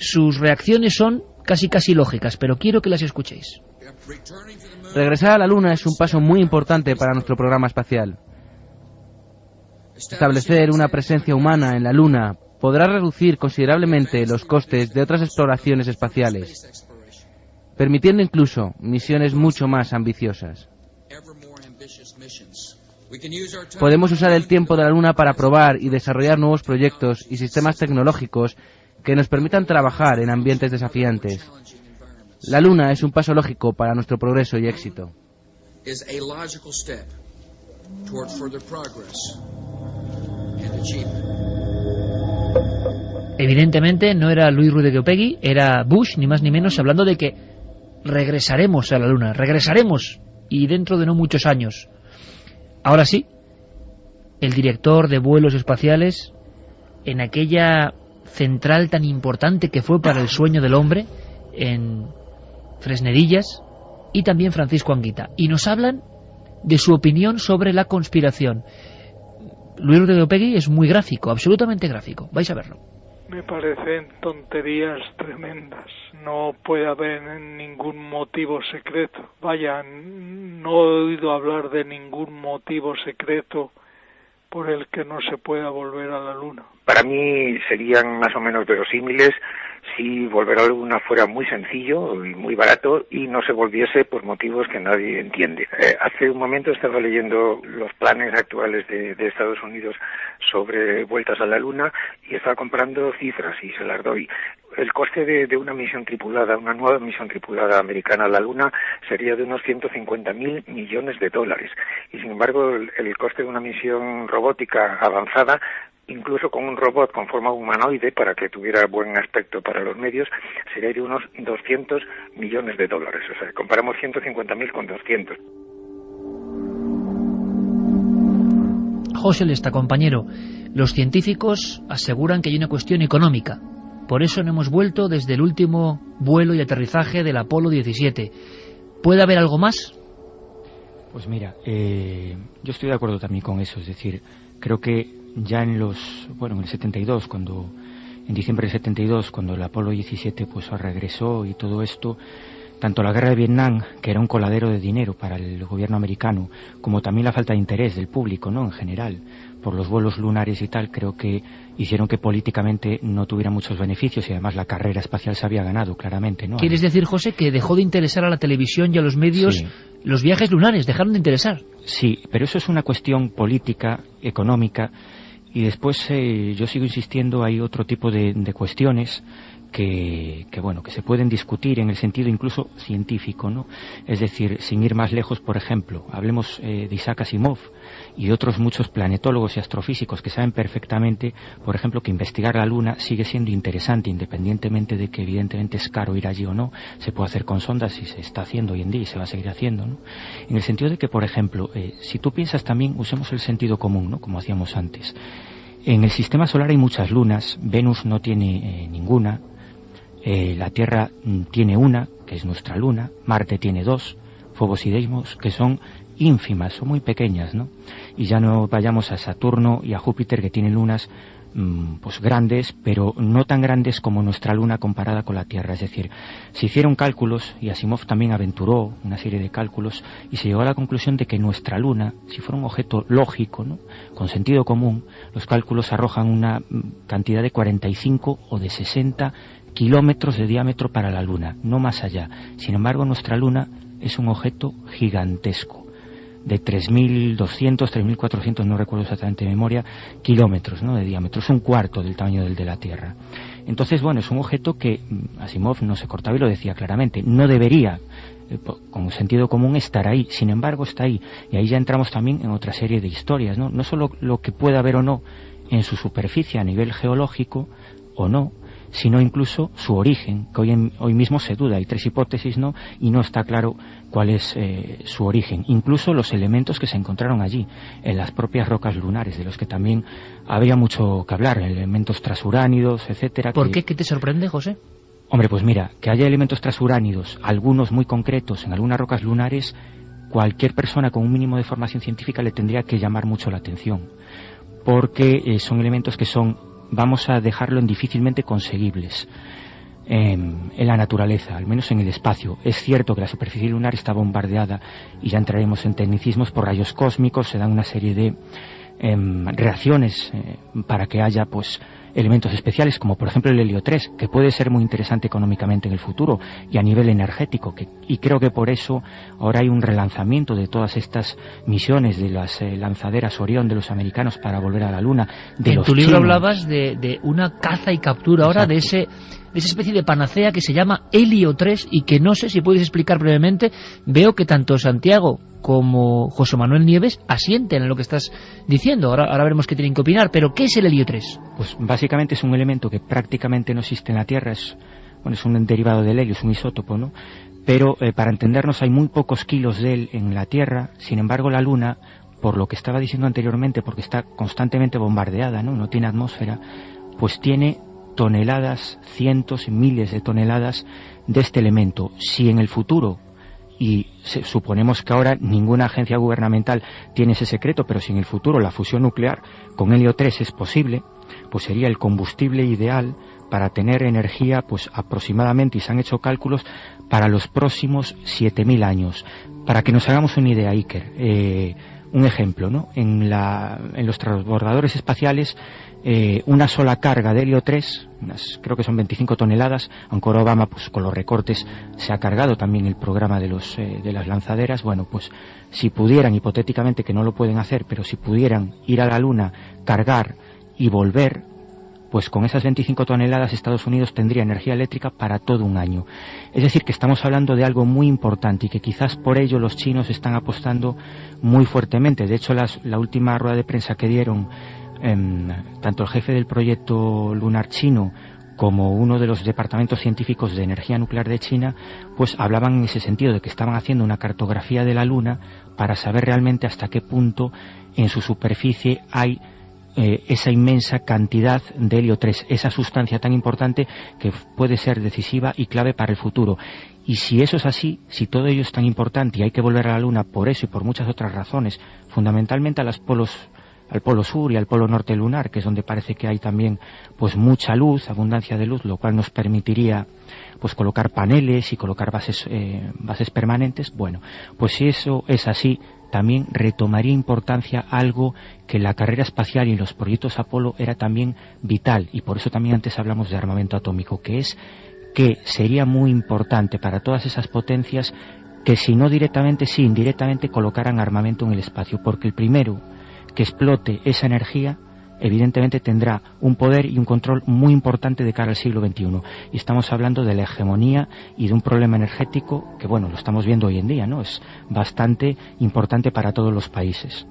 Sus reacciones son casi lógicas, pero quiero que las escuchéis. Regresar a la Luna es un paso muy importante para nuestro programa espacial. Establecer una presencia humana en la Luna podrá reducir considerablemente los costes de otras exploraciones espaciales, permitiendo incluso misiones mucho más ambiciosas. Podemos usar el tiempo de la Luna para probar y desarrollar nuevos proyectos y sistemas tecnológicos que nos permitan trabajar en ambientes desafiantes. La Luna es un paso lógico para nuestro progreso y éxito. Evidentemente no era Luis Ruiz de Gopegui, era Bush, ni más ni menos, hablando de que regresaremos a la Luna, regresaremos, y dentro de no muchos años. Ahora sí, el director de vuelos espaciales, en aquella central tan importante que fue para el sueño del hombre, en Fresnedillas, y también Francisco Anguita, y nos hablan de su opinión sobre la conspiración. Luis de Gopegui es muy gráfico, absolutamente gráfico, vais a verlo. Me parecen tonterías tremendas. No puede haber ningún motivo secreto. Vaya, no he oído hablar de ningún motivo secreto por el que no se pueda volver a la Luna. Para mí serían más o menos verosímiles si volver a la Luna fuera muy sencillo y muy barato y no se volviese por motivos que nadie entiende. Hace un momento estaba leyendo los planes actuales de Estados Unidos sobre vueltas a la Luna y estaba comparando cifras y se las doy. El coste de una misión tripulada, una nueva misión tripulada americana a la Luna sería de unos 150.000 millones de dólares. Y sin embargo, el coste de una misión robótica avanzada, incluso con un robot con forma humanoide para que tuviera buen aspecto para los medios, sería de unos 200 millones de dólares. O sea, comparamos 150.000 con 200. José Lesta, compañero, los científicos aseguran que hay una cuestión económica. Por eso no hemos vuelto desde el último vuelo y aterrizaje del Apolo 17. ¿Puede haber algo más? Pues mira, yo estoy de acuerdo también con eso. Es decir, creo que ya en el 72, en diciembre del 72, cuando el Apolo 17 pues regresó y todo esto, tanto la guerra de Vietnam, que era un coladero de dinero para el gobierno americano, como también la falta de interés del público, ¿no?, en general, por los vuelos lunares y tal, creo que hicieron que políticamente no tuviera muchos beneficios, y además la carrera espacial se había ganado claramente, ¿no? ¿Quieres decir, José, que dejó de interesar a la televisión y a los medios? Sí. Los viajes lunares dejaron de interesar. Sí, pero eso es una cuestión política, económica, y después yo sigo insistiendo, hay otro tipo de cuestiones que se pueden discutir en el sentido incluso científico, ¿no? Es decir, sin ir más lejos, por ejemplo, hablemos de Isaac Asimov y de otros muchos planetólogos y astrofísicos que saben perfectamente, por ejemplo, que investigar la Luna sigue siendo interesante, independientemente de que evidentemente es caro ir allí o no. Se puede hacer con sondas y se está haciendo hoy en día y se va a seguir haciendo, ¿no? En el sentido de que, por ejemplo, si tú piensas también, usemos el sentido común, ¿no?, como hacíamos antes. En el sistema solar hay muchas lunas, Venus no tiene ninguna, la Tierra tiene una, que es nuestra luna, Marte tiene 2, Phobos y Deimos, que son ínfimas, son muy pequeñas, ¿no? Y ya no vayamos a Saturno y a Júpiter, que tienen lunas pues grandes, pero no tan grandes como nuestra luna comparada con la Tierra. Es decir, se hicieron cálculos, y Asimov también aventuró una serie de cálculos, y se llegó a la conclusión de que nuestra luna, si fuera un objeto lógico, ¿no?, con sentido común, los cálculos arrojan una cantidad de 45 o de 60 kilómetros de diámetro para la Luna, no más allá. Sin embargo, nuestra Luna es un objeto gigantesco, de 3.200, 3.400, no recuerdo exactamente de memoria, kilómetros, ¿no?, de diámetro. Es un cuarto del tamaño del de la Tierra. Entonces, bueno, es un objeto que Asimov no se cortaba y lo decía claramente, no debería, con sentido común, estar ahí. Sin embargo, está ahí. Y ahí ya entramos también en otra serie de historias, ¿no? No solo lo que pueda haber o no en su superficie a nivel geológico o no, sino incluso su origen, que hoy mismo se duda. Hay 3 hipótesis, ¿no?, y no está claro cuál es su origen. Incluso los elementos que se encontraron allí, en las propias rocas lunares, de los que también habría mucho que hablar, elementos transuránidos, etcétera. ¿Por qué? ¿Qué te sorprende, José? Hombre, pues mira, que haya elementos transuránidos, algunos muy concretos, en algunas rocas lunares, cualquier persona con un mínimo de formación científica le tendría que llamar mucho la atención, porque son elementos que son, vamos a dejarlo en difícilmente conseguibles en la naturaleza, al menos en el espacio. Es cierto que la superficie lunar está bombardeada, y ya entraremos en tecnicismos, por rayos cósmicos, se dan una serie de reacciones para que haya pues elementos especiales, como por ejemplo el helio 3, que puede ser muy interesante económicamente en el futuro y a nivel energético, y creo que por eso ahora hay un relanzamiento de todas estas misiones de las lanzaderas Orión de los americanos para volver a la Luna, de los chinos. En tu libro hablabas de una caza y captura ahora. Exacto. de esa especie de panacea que se llama helio 3, y que no sé si puedes explicar brevemente. Veo que tanto Santiago como José Manuel Nieves asienten en lo que estás diciendo. Ahora veremos qué tienen que opinar, pero ¿qué es el helio 3? Pues básicamente es un elemento que prácticamente no existe en la Tierra, es un derivado del helio, es un isótopo, ¿no? Pero para entendernos, hay muy pocos kilos de él en la Tierra. Sin embargo, la Luna, por lo que estaba diciendo anteriormente, porque está constantemente bombardeada, no tiene atmósfera, pues tiene toneladas, cientos y miles de toneladas de este elemento. Si en el futuro, y suponemos que ahora ninguna agencia gubernamental tiene ese secreto, pero si en el futuro la fusión nuclear con helio 3 es posible, pues sería el combustible ideal para tener energía, pues aproximadamente, y se han hecho cálculos, para los próximos 7.000 años. Para que nos hagamos una idea, Iker, un ejemplo, ¿no? En los transbordadores espaciales, una sola carga de helio 3, creo que son 25 toneladas, aunque ahora Obama, pues con los recortes, se ha cargado también el programa de las lanzaderas. Bueno, pues si pudieran, hipotéticamente, que no lo pueden hacer, pero si pudieran ir a la Luna, cargar y volver, pues con esas 25 toneladas Estados Unidos tendría energía eléctrica para todo un año. Es decir, que estamos hablando de algo muy importante, y que quizás por ello los chinos están apostando muy fuertemente. De hecho, la última rueda de prensa que dieron tanto el jefe del proyecto lunar chino como uno de los departamentos científicos de energía nuclear de China, pues hablaban en ese sentido, de que estaban haciendo una cartografía de la Luna para saber realmente hasta qué punto en su superficie hay esa inmensa cantidad de helio 3, esa sustancia tan importante que puede ser decisiva y clave para el futuro. Y si eso es así, si todo ello es tan importante y hay que volver a la Luna por eso y por muchas otras razones, fundamentalmente al polo sur y al polo norte lunar, que es donde parece que hay también pues mucha luz, abundancia de luz, lo cual nos permitiría pues colocar paneles y colocar bases permanentes. Bueno, pues si eso es así, también retomaría importancia algo que en la carrera espacial y en los proyectos Apolo era también vital, y por eso también antes hablamos de armamento atómico, que es que sería muy importante para todas esas potencias que si no directamente, sí indirectamente colocaran armamento en el espacio, porque el primero que explote esa energía evidentemente tendrá un poder y un control muy importante de cara al siglo XXI. Y estamos hablando de la hegemonía y de un problema energético que, bueno, lo estamos viendo hoy en día, ¿no? Es bastante importante para todos los países.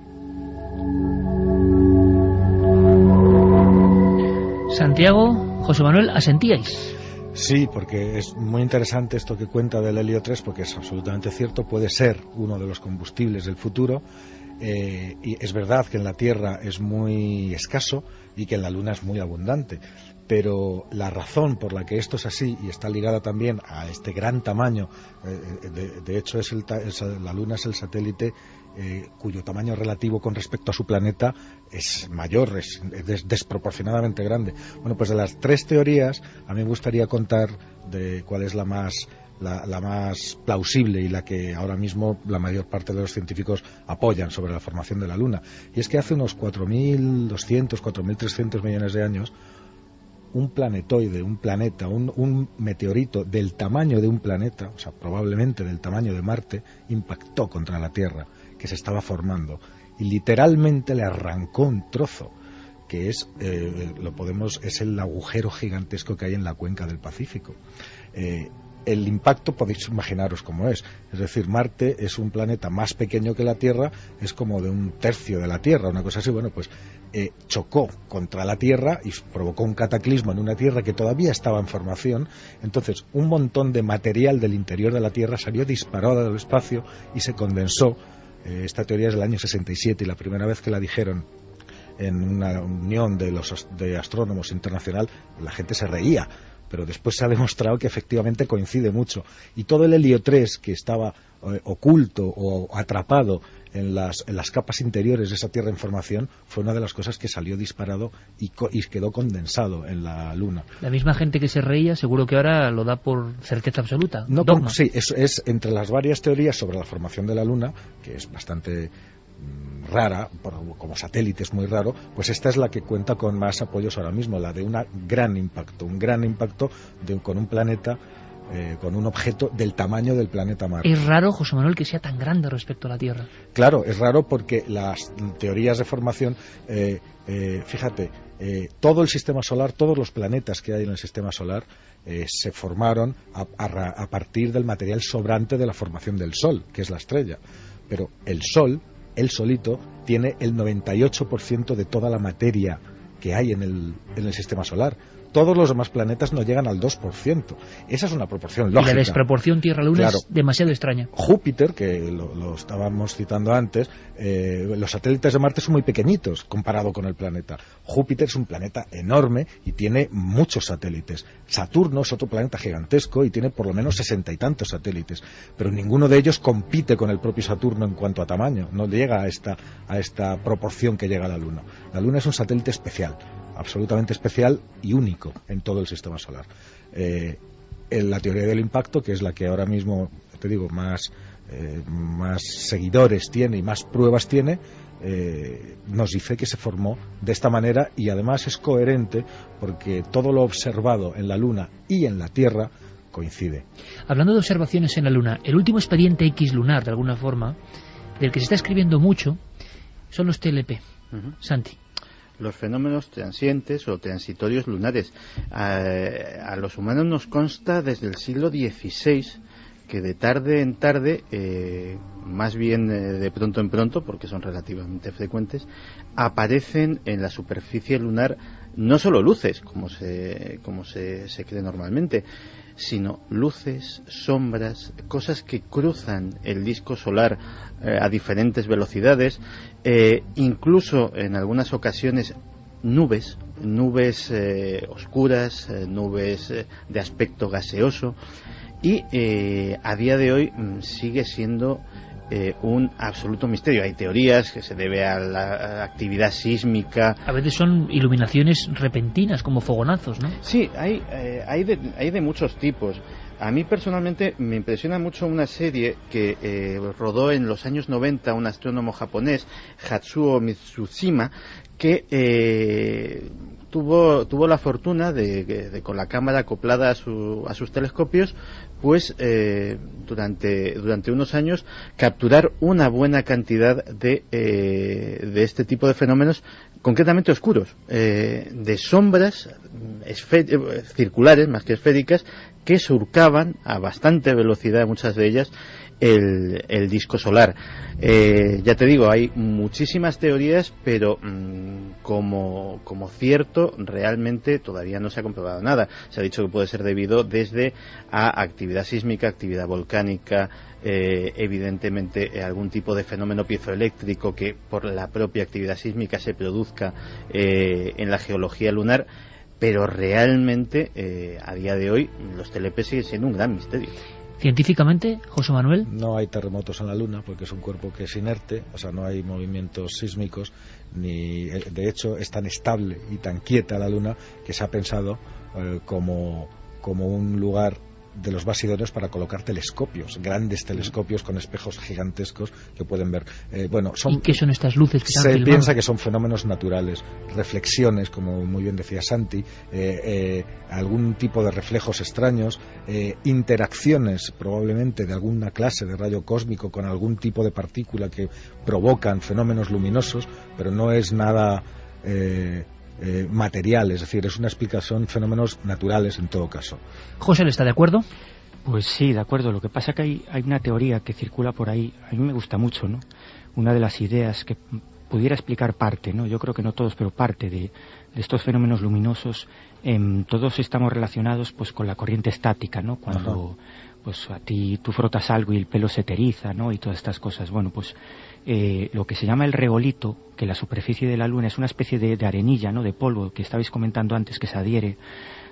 Santiago, José Manuel, ¿asentíais? Sí, porque es muy interesante esto que cuenta del helio 3, porque es absolutamente cierto, puede ser uno de los combustibles del futuro. Y es verdad que en la Tierra es muy escaso y que en la Luna es muy abundante, pero la razón por la que esto es así, y está ligada también a este gran tamaño, de hecho la Luna es el satélite cuyo tamaño relativo con respecto a su planeta es mayor, es desproporcionadamente grande. Bueno, pues de las tres teorías a mí me gustaría contar de cuál es la más plausible y la que ahora mismo la mayor parte de los científicos apoyan sobre la formación de la Luna. Y es que hace unos 4.200, 4.300 millones de años, un planetoide, un planeta, un meteorito del tamaño de un planeta, o sea, probablemente del tamaño de Marte, impactó contra la Tierra, que se estaba formando, y literalmente le arrancó un trozo, que es el agujero gigantesco que hay en la cuenca del Pacífico. El impacto podéis imaginaros cómo es decir, Marte es un planeta más pequeño que la Tierra, es como de un tercio de la Tierra, una cosa así. Bueno, pues chocó contra la Tierra y provocó un cataclismo en una Tierra que todavía estaba en formación. Entonces un montón de material del interior de la Tierra salió disparado del espacio y se condensó. Esta teoría es del año 67 y la primera vez que la dijeron en una unión de astrónomos internacional, la gente se reía, pero después se ha demostrado que efectivamente coincide mucho. Y todo el helio 3 que estaba oculto o atrapado en las capas interiores de esa Tierra en formación fue una de las cosas que salió disparado y quedó condensado en la Luna. La misma gente que se reía seguro que ahora lo da por certeza absoluta. No, sí, es entre las varias teorías sobre la formación de la Luna, que es bastante rara, como satélite es muy raro, pues esta es la que cuenta con más apoyos ahora mismo, la de un gran impacto con un planeta, con un objeto del tamaño del planeta Marte. Es raro, José Manuel, que sea tan grande respecto a la Tierra. Claro, es raro porque las teorías de formación, fíjate, todo el sistema solar, todos los planetas que hay en el sistema solar se formaron a partir del material sobrante de la formación del Sol, que es la estrella. Pero el Sol, él solito, tiene el 98% de toda la materia que hay en el sistema solar. Todos los demás planetas no llegan al 2%. Esa es una proporción lógica. Y la desproporción Tierra-Luna, claro, es demasiado extraña. Júpiter, que lo estábamos citando antes, los satélites de Marte son muy pequeñitos comparado con el planeta. Júpiter es un planeta enorme y tiene muchos satélites. Saturno es otro planeta gigantesco y tiene por lo menos 60 y tantos satélites. Pero ninguno de ellos compite con el propio Saturno en cuanto a tamaño. No llega a esta proporción que llega a la Luna. La Luna es un satélite especial, absolutamente especial y único en todo el sistema solar. En la teoría del impacto, que es la que ahora mismo, te digo, más seguidores tiene y más pruebas tiene, nos dice que se formó de esta manera y además es coherente porque todo lo observado en la Luna y en la Tierra coincide. Hablando de observaciones en la Luna, el último expediente X lunar, de alguna forma, del que se está escribiendo mucho, son los TLP. Santi. Los fenómenos transientes o transitorios lunares. A los humanos nos consta desde el siglo XVI que de tarde en tarde, más bien de pronto en pronto, porque son relativamente frecuentes, aparecen en la superficie lunar no solo luces, como se cree normalmente, sino luces, sombras, cosas que cruzan el disco solar a diferentes velocidades, incluso en algunas ocasiones nubes oscuras, nubes de aspecto gaseoso, y a día de hoy sigue siendo un absoluto misterio. Hay teorías que se debe a la actividad sísmica. A veces son iluminaciones repentinas, como fogonazos, ¿no? Sí, hay de muchos tipos. A mí personalmente me impresiona mucho una serie que rodó en los años 90 un astrónomo japonés, Hatsuo Mitsushima, que tuvo la fortuna de con la cámara acoplada a sus telescopios, pues durante unos años capturar una buena cantidad de este tipo de fenómenos, concretamente oscuros, de sombras circulares más que esféricas, que surcaban a bastante velocidad, muchas de ellas, el disco solar. Ya te digo, hay muchísimas teorías, pero como cierto, realmente todavía no se ha comprobado nada. Se ha dicho que puede ser debido desde a actividad sísmica, actividad volcánica, evidentemente algún tipo de fenómeno piezoeléctrico que por la propia actividad sísmica se produzca en la geología lunar, pero realmente a día de hoy los TLP siguen siendo un gran misterio. Científicamente, José Manuel, no hay terremotos en la Luna porque es un cuerpo que es inerte, o sea, no hay movimientos sísmicos, ni de hecho es tan estable y tan quieta la Luna que se ha pensado como un lugar de los más idóneos para colocar telescopios, grandes telescopios con espejos gigantescos que pueden ver. ¿Y qué son estas luces que se piensa que son fenómenos naturales, reflexiones, como muy bien decía Santi, algún tipo de reflejos extraños, interacciones probablemente de alguna clase de rayo cósmico con algún tipo de partícula que provocan fenómenos luminosos, pero no es nada material, es decir, es una explicación, fenómenos naturales en todo caso. José, ¿le está de acuerdo? Pues sí, de acuerdo. Lo que pasa es que hay una teoría que circula por ahí, a mí me gusta mucho, ¿no? Una de las ideas que pudiera explicar parte, ¿no? Yo creo que no todos, pero parte de estos fenómenos luminosos, todos estamos relacionados pues con la corriente estática, ¿no? Cuando pues a ti tú frotas algo y el pelo se te eriza, ¿no? Y todas estas cosas. Bueno, pues lo que se llama el regolito, que la superficie de la Luna es una especie de arenilla, ¿no? De polvo que estabais comentando antes, que se adhiere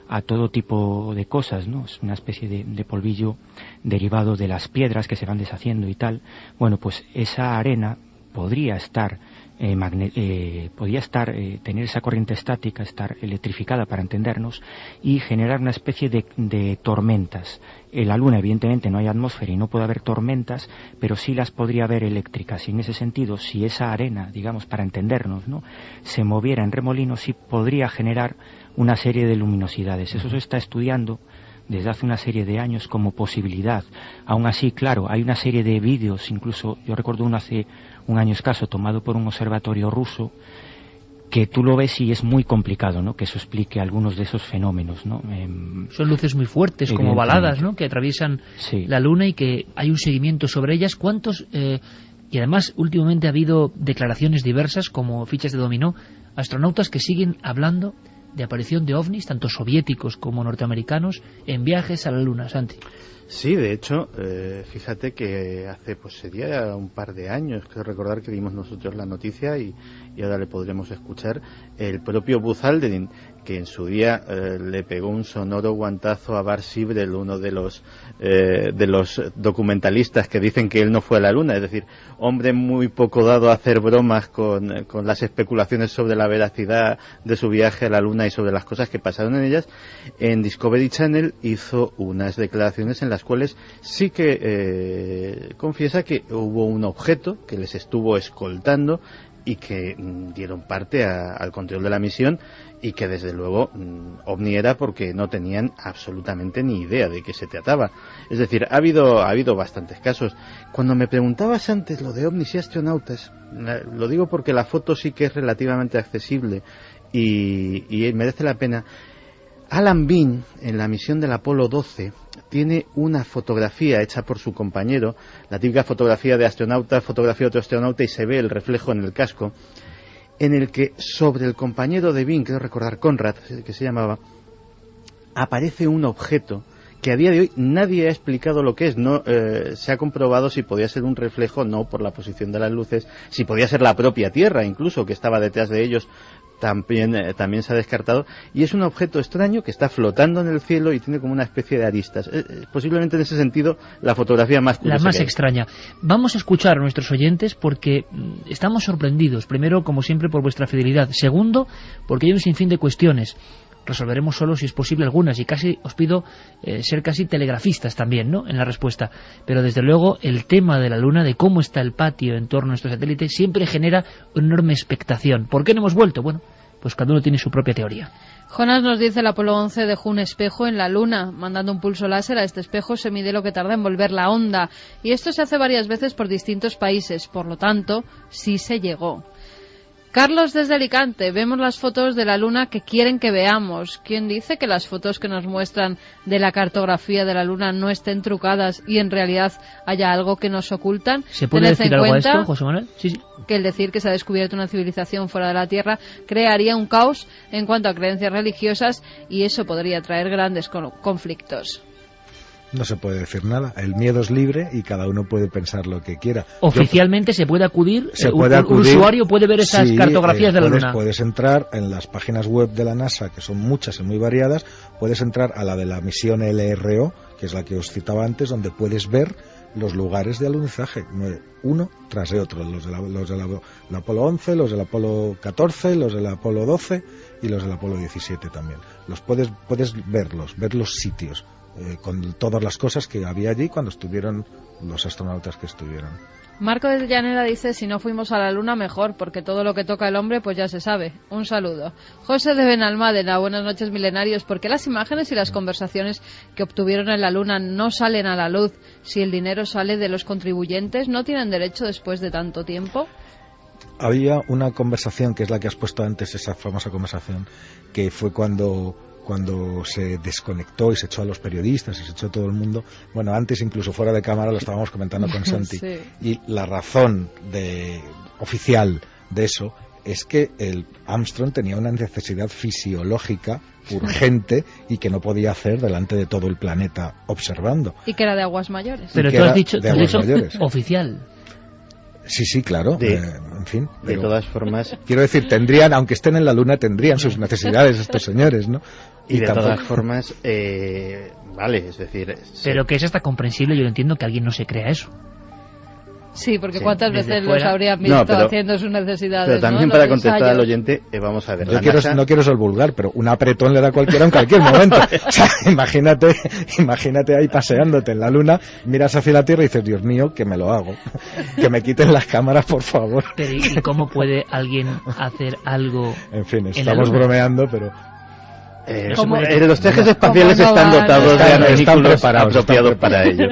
a todo tipo de cosas, ¿no? Es una especie de polvillo derivado de las piedras que se van deshaciendo y tal. Bueno, pues esa arena podría estar tener esa corriente estática, estar electrificada, para entendernos, y generar una especie de tormentas. En la Luna evidentemente no hay atmósfera y no puede haber tormentas, pero sí las podría haber eléctricas, y en ese sentido, si esa arena, digamos, para entendernos, ¿no?, se moviera en remolinos, sí podría generar una serie de luminosidades. Eso se está estudiando desde hace una serie de años como posibilidad. Aún así, claro, hay una serie de vídeos, incluso yo recuerdo uno hace un año escaso tomado por un observatorio ruso, que tú lo ves y es muy complicado, ¿no?, que eso explique algunos de esos fenómenos, ¿no? Son luces muy fuertes, como baladas, ¿no?, que atraviesan la Luna y que hay un seguimiento sobre ellas. ¿Cuántos? Y además, últimamente ha habido declaraciones diversas, como fichas de dominó, astronautas que siguen hablando de aparición de ovnis, tanto soviéticos como norteamericanos, en viajes a la Luna. Santi. Sí, de hecho, fíjate que hace, pues sería un par de años, creo recordar que vimos nosotros la noticia y ahora le podremos escuchar, el propio Buzz Aldrin, que en su día le pegó un sonoro guantazo a Bar Sibrel, uno de los documentalistas que dicen que él no fue a la Luna, es decir, hombre muy poco dado a hacer bromas con las especulaciones sobre la veracidad de su viaje a la Luna y sobre las cosas que pasaron en ellas. En Discovery Channel hizo unas declaraciones en las cuales sí que confiesa que hubo un objeto que les estuvo escoltando y que dieron parte al control de la misión, y que desde luego ovni era, porque no tenían absolutamente ni idea de qué se trataba. Es decir, ha habido bastantes casos. Cuando me preguntabas antes lo de ovnis y astronautas, lo digo porque la foto sí que es relativamente accesible y merece la pena. Alan Bean, en la misión del Apolo 12, tiene una fotografía hecha por su compañero, la típica fotografía de astronauta, fotografía de otro astronauta, y se ve el reflejo en el casco, en el que sobre el compañero de Bean, creo recordar Conrad, que se llamaba, aparece un objeto que a día de hoy nadie ha explicado lo que es. No se ha comprobado si podía ser un reflejo, no por la posición de las luces, si podía ser la propia Tierra incluso, que estaba detrás de ellos, también se ha descartado, y es un objeto extraño que está flotando en el cielo y tiene como una especie de aristas. Posiblemente en ese sentido la fotografía más curiosa, la más extraña. Vamos a escuchar a nuestros oyentes porque estamos sorprendidos. Primero, como siempre, por vuestra fidelidad. Segundo, porque hay un sinfín de cuestiones. Resolveremos solo, si es posible, algunas, y casi os pido ser casi telegrafistas también, ¿no?, en la respuesta. Pero desde luego el tema de la Luna, de cómo está el patio en torno a nuestro satélite, siempre genera una enorme expectación. ¿Por qué no hemos vuelto? Bueno, pues cada uno tiene su propia teoría. Jonas nos dice: el Apolo 11 dejó un espejo en la Luna. Mandando un pulso láser a este espejo se mide lo que tarda en volver la onda. Y esto se hace varias veces por distintos países. Por lo tanto, sí se llegó. Carlos desde Alicante: vemos las fotos de la Luna que quieren que veamos. ¿Quién dice que las fotos que nos muestran de la cartografía de la Luna no estén trucadas y en realidad haya algo que nos ocultan? ¿Se puede decir algo a esto, José Manuel? Sí. Que el decir que se ha descubierto una civilización fuera de la Tierra crearía un caos en cuanto a creencias religiosas, y eso podría traer grandes conflictos. No se puede decir nada. El miedo es libre y cada uno puede pensar lo que quiera. Oficialmente se puede acudir, un usuario puede ver esas cartografías de la Luna. Puedes entrar en las páginas web de la NASA, que son muchas y muy variadas. Puedes entrar a la de la misión LRO, que es la que os citaba antes, donde puedes ver los lugares de alunizaje, uno tras de otro, los del Apolo 11, los del Apolo 14, los del Apolo 12 y los del Apolo 17 también. Puedes ver los sitios, con todas las cosas que había allí cuando estuvieron los astronautas que estuvieron. Marco desde Llanera dice: si no fuimos a la Luna, mejor, porque todo lo que toca el hombre pues ya se sabe. Un saludo. José de Benalmádena: buenas noches, milenarios. ¿Por qué las imágenes y las conversaciones que obtuvieron en la Luna no salen a la luz? Si el dinero sale de los contribuyentes, ¿no tienen derecho después de tanto tiempo? Había una conversación, que es la que has puesto antes, esa famosa conversación, que fue cuando se desconectó y se echó a los periodistas y se echó a todo el mundo. Bueno, antes incluso fuera de cámara lo estábamos comentando con Santi. Sí. Y la razón oficial de eso es que el Armstrong tenía una necesidad fisiológica urgente y que no podía hacer delante de todo el planeta observando. Y que era de aguas mayores. Pero tú has dicho oficial. Sí, claro. En fin. De todas formas... Quiero decir, tendrían, aunque estén en la Luna, tendrían sus necesidades estos señores, ¿no? Y de todas formas, vale, es decir... Pero que es hasta comprensible, yo entiendo que alguien no se crea eso. Sí, porque cuántas veces los habrían visto haciendo sus necesidades. Pero también, ¿no?, para contestar al oyente, vamos a ver. No quiero ser vulgar, pero un apretón le da a cualquiera en cualquier momento. O sea, imagínate ahí paseándote en la Luna, miras hacia la Tierra y dices: Dios mío, que me lo hago. Que me quiten las cámaras, por favor. Pero ¿y cómo puede alguien hacer algo? En fin, estamos bromeando, pero... los trajes espaciales están dotados de artículos apropiados para ello.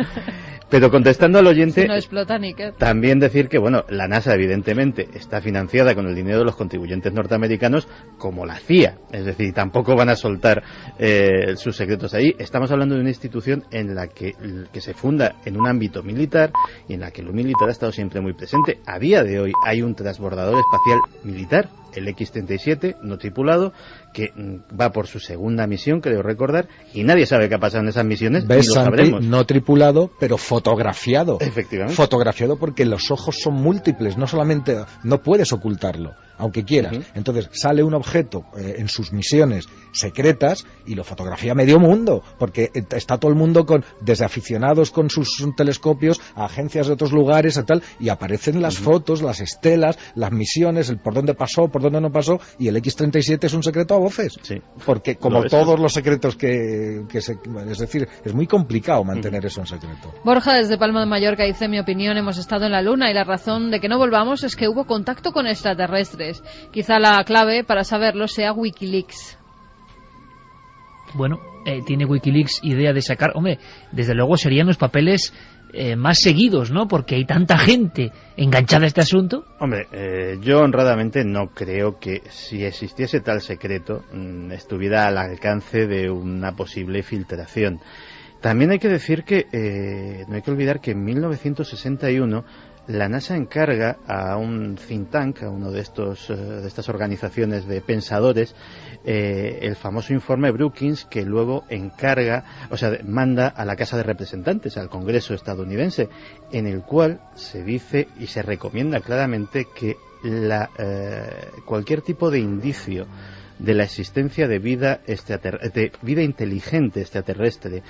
Pero contestando al oyente, si no explota níquel. También decir que, bueno, la NASA evidentemente está financiada con el dinero de los contribuyentes norteamericanos, como la CIA. Es decir, tampoco van a soltar sus secretos ahí. Estamos hablando de una institución en la que se funda en un ámbito militar y en la que lo militar ha estado siempre muy presente. A día de hoy hay un transbordador espacial militar, el X-37, no tripulado, que va por su segunda misión, creo recordar, y nadie sabe qué ha pasado en esas misiones, ni lo sabremos. No tripulado, pero fotografiado. Efectivamente. Fotografiado porque los ojos son múltiples, no solamente, no puedes ocultarlo, aunque quieras. Entonces sale un objeto en sus misiones secretas y lo fotografía medio mundo, porque está todo el mundo desde aficionados con sus telescopios a agencias de otros lugares y tal, y aparecen las fotos, las estelas, las misiones, el por dónde pasó, por dónde no pasó, y el X-37 es un secreto a voces. Sí. Porque como todos los secretos es decir, es muy complicado mantener eso en secreto. Borja desde Palma de Mallorca dice: mi opinión, hemos estado en la Luna y la razón de que no volvamos es que hubo contacto con extraterrestres. Quizá la clave para saberlo sea Wikileaks. Bueno, tiene Wikileaks idea de sacar... Hombre, desde luego serían los papeles más seguidos, ¿no? Porque hay tanta gente enganchada a este asunto. Hombre, yo honradamente no creo que si existiese tal secreto estuviera al alcance de una posible filtración. También hay que decir que no hay que olvidar que en 1961 la NASA encarga a un think tank, a uno de estas organizaciones de pensadores, el famoso informe Brookings, que luego manda a la Casa de Representantes, al Congreso estadounidense, en el cual se dice y se recomienda claramente que cualquier tipo de indicio de la existencia de vida inteligente extraterrestre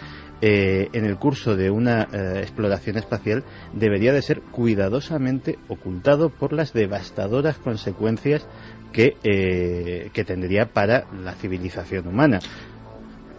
en el curso de una exploración espacial debería de ser cuidadosamente ocultado por las devastadoras consecuencias que tendría para la civilización humana.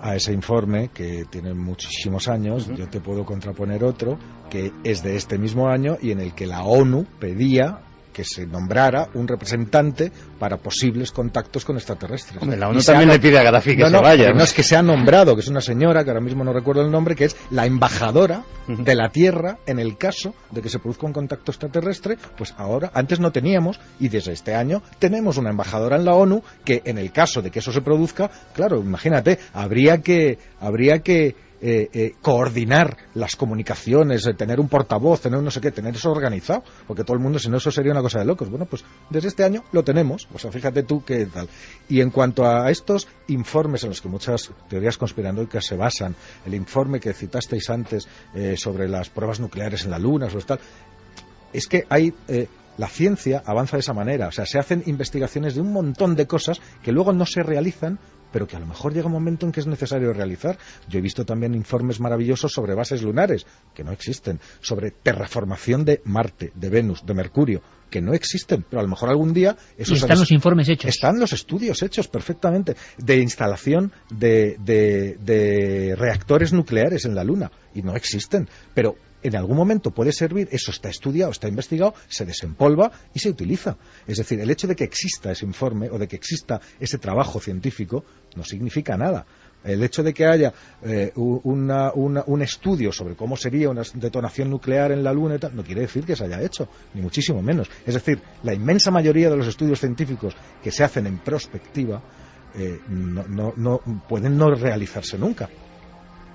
A ese informe, que tiene muchísimos años, yo te puedo contraponer otro que es de este mismo año y en el que la ONU pedía que se nombrara un representante para posibles contactos con extraterrestres. Hombre, la ONU también le pide a Gaddafi que se vaya. No es que se ha nombrado, que es una señora, que ahora mismo no recuerdo el nombre, que es la embajadora de la Tierra en el caso de que se produzca un contacto extraterrestre. Pues ahora, antes no teníamos, y desde este año tenemos una embajadora en la ONU que en el caso de que eso se produzca, claro, imagínate, habría que coordinar las comunicaciones, tener un portavoz, tener no sé qué, tener eso organizado, porque todo el mundo, si no, eso sería una cosa de locos. Bueno, pues desde este año lo tenemos, o sea, fíjate tú qué tal. Y en cuanto a estos informes en los que muchas teorías conspiranoicas se basan, el informe que citasteis antes sobre las pruebas nucleares en la Luna, sobre tal, es que hay... la ciencia avanza de esa manera, o sea, se hacen investigaciones de un montón de cosas que luego no se realizan, pero que a lo mejor llega un momento en que es necesario realizar. Yo he visto también informes maravillosos sobre bases lunares, que no existen, sobre terraformación de Marte, de Venus, de Mercurio, que no existen, pero a lo mejor algún día... Están los informes hechos. Están los estudios hechos perfectamente, de instalación de reactores nucleares en la Luna, y no existen, pero... en algún momento puede servir, eso está estudiado, está investigado, se desempolva y se utiliza. Es decir, el hecho de que exista ese informe o de que exista ese trabajo científico no significa nada. El hecho de que haya un estudio sobre cómo sería una detonación nuclear en la Luna y tal, no quiere decir que se haya hecho, ni muchísimo menos. Es decir, la inmensa mayoría de los estudios científicos que se hacen en prospectiva no pueden no realizarse nunca.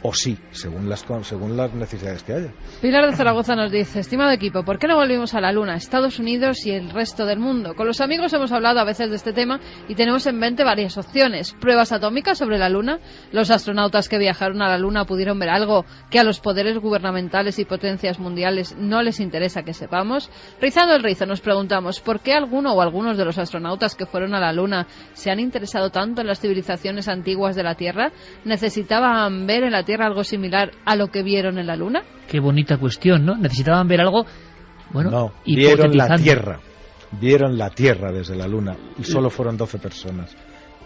O sí, según las necesidades que haya. Pilar de Zaragoza nos dice: estimado equipo, ¿por qué no volvimos a la Luna, Estados Unidos y el resto del mundo? Con los amigos hemos hablado a veces de este tema y tenemos en mente varias opciones. Pruebas atómicas sobre la Luna. Los astronautas que viajaron a la Luna pudieron ver algo que a los poderes gubernamentales y potencias mundiales no les interesa que sepamos. Rizando el rizo nos preguntamos: ¿por qué alguno o algunos de los astronautas que fueron a la Luna se han interesado tanto en las civilizaciones antiguas de la Tierra? ¿Necesitaban ver en la Tierra algo similar a lo que vieron en la Luna? Qué bonita cuestión, ¿no? Necesitaban ver algo, bueno, no, vieron la Tierra desde la Luna y solo fueron 12 personas.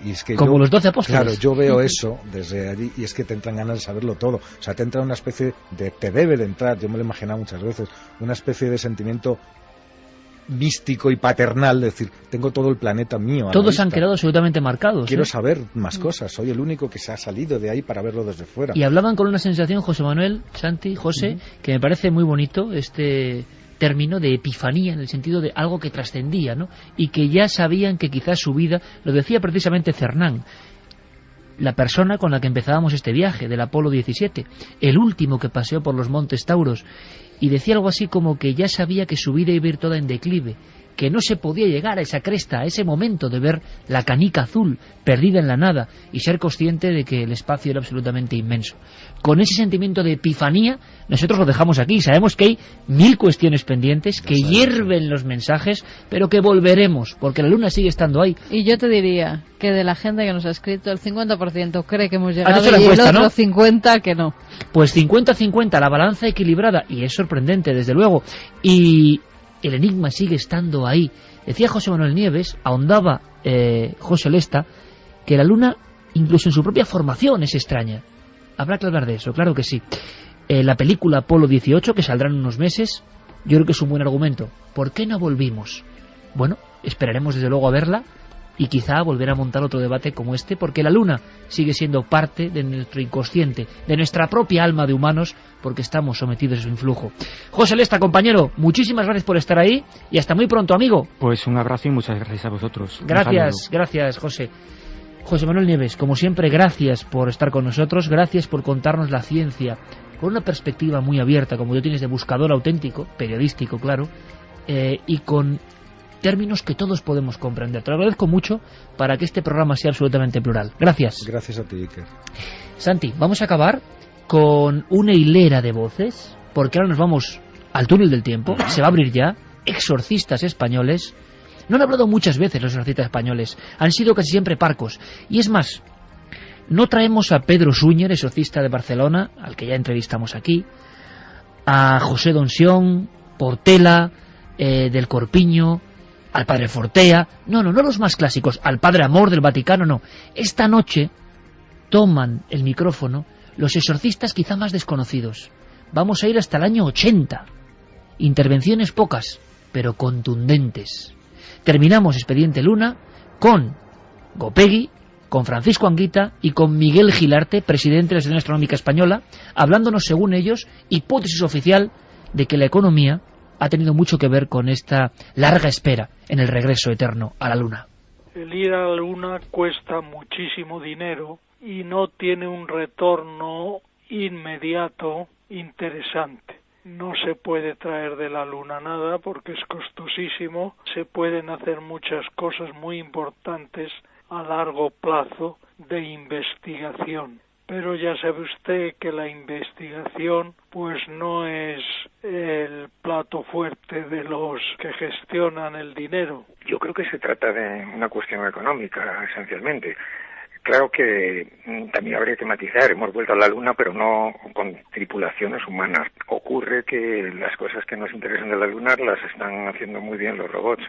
Y es que como los 12 apóstoles. Claro, yo veo eso desde allí y es que te entran ganas de saberlo todo. O sea, te entra una especie de... te debe de entrar, yo me lo he imaginado muchas veces, una especie de sentimiento místico y paternal, de decir, tengo todo el planeta mío. Todos han quedado absolutamente marcados. Quiero saber más cosas, soy el único que se ha salido de ahí para verlo desde fuera. Y hablaban con una sensación, José Manuel, Santi, José, que me parece muy bonito este término de epifanía, en el sentido de algo que trascendía, ¿no? Y que ya sabían que quizás su vida, lo decía precisamente Cernán, la persona con la que empezábamos este viaje del Apolo 17, el último que paseó por los montes Tauros, y decía algo así como que ya sabía que su vida iba a ir toda en declive, que no se podía llegar a esa cresta, a ese momento de ver la canica azul perdida en la nada y ser consciente de que el espacio era absolutamente inmenso. Con ese sentimiento de epifanía, nosotros lo dejamos aquí. Sabemos que hay 1000 cuestiones pendientes, que hierven los mensajes, pero que volveremos, porque la Luna sigue estando ahí. Y yo te diría que de la gente que nos ha escrito, el 50% cree que hemos llegado y el otro 50% que no. Pues 50-50, la balanza equilibrada, y es sorprendente, desde luego. Y el enigma sigue estando ahí. Decía José Manuel Nieves, ahondaba José Lesta, que la Luna, incluso en su propia formación, es extraña. Habrá que hablar de eso, claro que sí. La película Apolo 18, que saldrá en unos meses, yo creo que es un buen argumento. ¿Por qué no volvimos? Bueno, esperaremos desde luego a verla y quizá volver a montar otro debate como este, porque la Luna sigue siendo parte de nuestro inconsciente, de nuestra propia alma de humanos, porque estamos sometidos a su influjo. José Lesta, compañero, muchísimas gracias por estar ahí y hasta muy pronto, amigo. Pues un abrazo y muchas gracias a vosotros. Gracias, José. José Manuel Nieves, como siempre, gracias por estar con nosotros, gracias por contarnos la ciencia con una perspectiva muy abierta, como tú tienes de buscador auténtico, periodístico, claro, y con términos que todos podemos comprender. Te lo agradezco mucho para que este programa sea absolutamente plural. Gracias. Gracias a ti, Iker. Santi, vamos a acabar con una hilera de voces, porque ahora nos vamos al túnel del tiempo, se va a abrir ya. Exorcistas españoles. No han hablado muchas veces los exorcistas españoles, han sido casi siempre parcos. Y es más, no traemos a Pedro Súñer, exorcista de Barcelona, al que ya entrevistamos aquí, a José Donsión, Portela, del Corpiño, al Padre Fortea, no los más clásicos, al Padre Amor del Vaticano, no. Esta noche toman el micrófono los exorcistas quizá más desconocidos. Vamos a ir hasta el año 80. Intervenciones pocas, pero contundentes. Terminamos Expediente Luna con Gopegui, con Francisco Anguita y con Miguel Gilarte, presidente de la Asociación Astronómica Española, hablándonos, según ellos, hipótesis oficial de que la economía ha tenido mucho que ver con esta larga espera en el regreso eterno a la Luna. El ir a la Luna cuesta muchísimo dinero y no tiene un retorno inmediato interesante. No se puede traer de la Luna nada porque es costosísimo. Se pueden hacer muchas cosas muy importantes a largo plazo de investigación. Pero ya sabe usted que la investigación pues no es el plato fuerte de los que gestionan el dinero. Yo creo que se trata de una cuestión económica, esencialmente. Claro que también habría que matizar, hemos vuelto a la Luna, pero no con tripulaciones humanas. Ocurre que las cosas que nos interesan de la Luna las están haciendo muy bien los robots.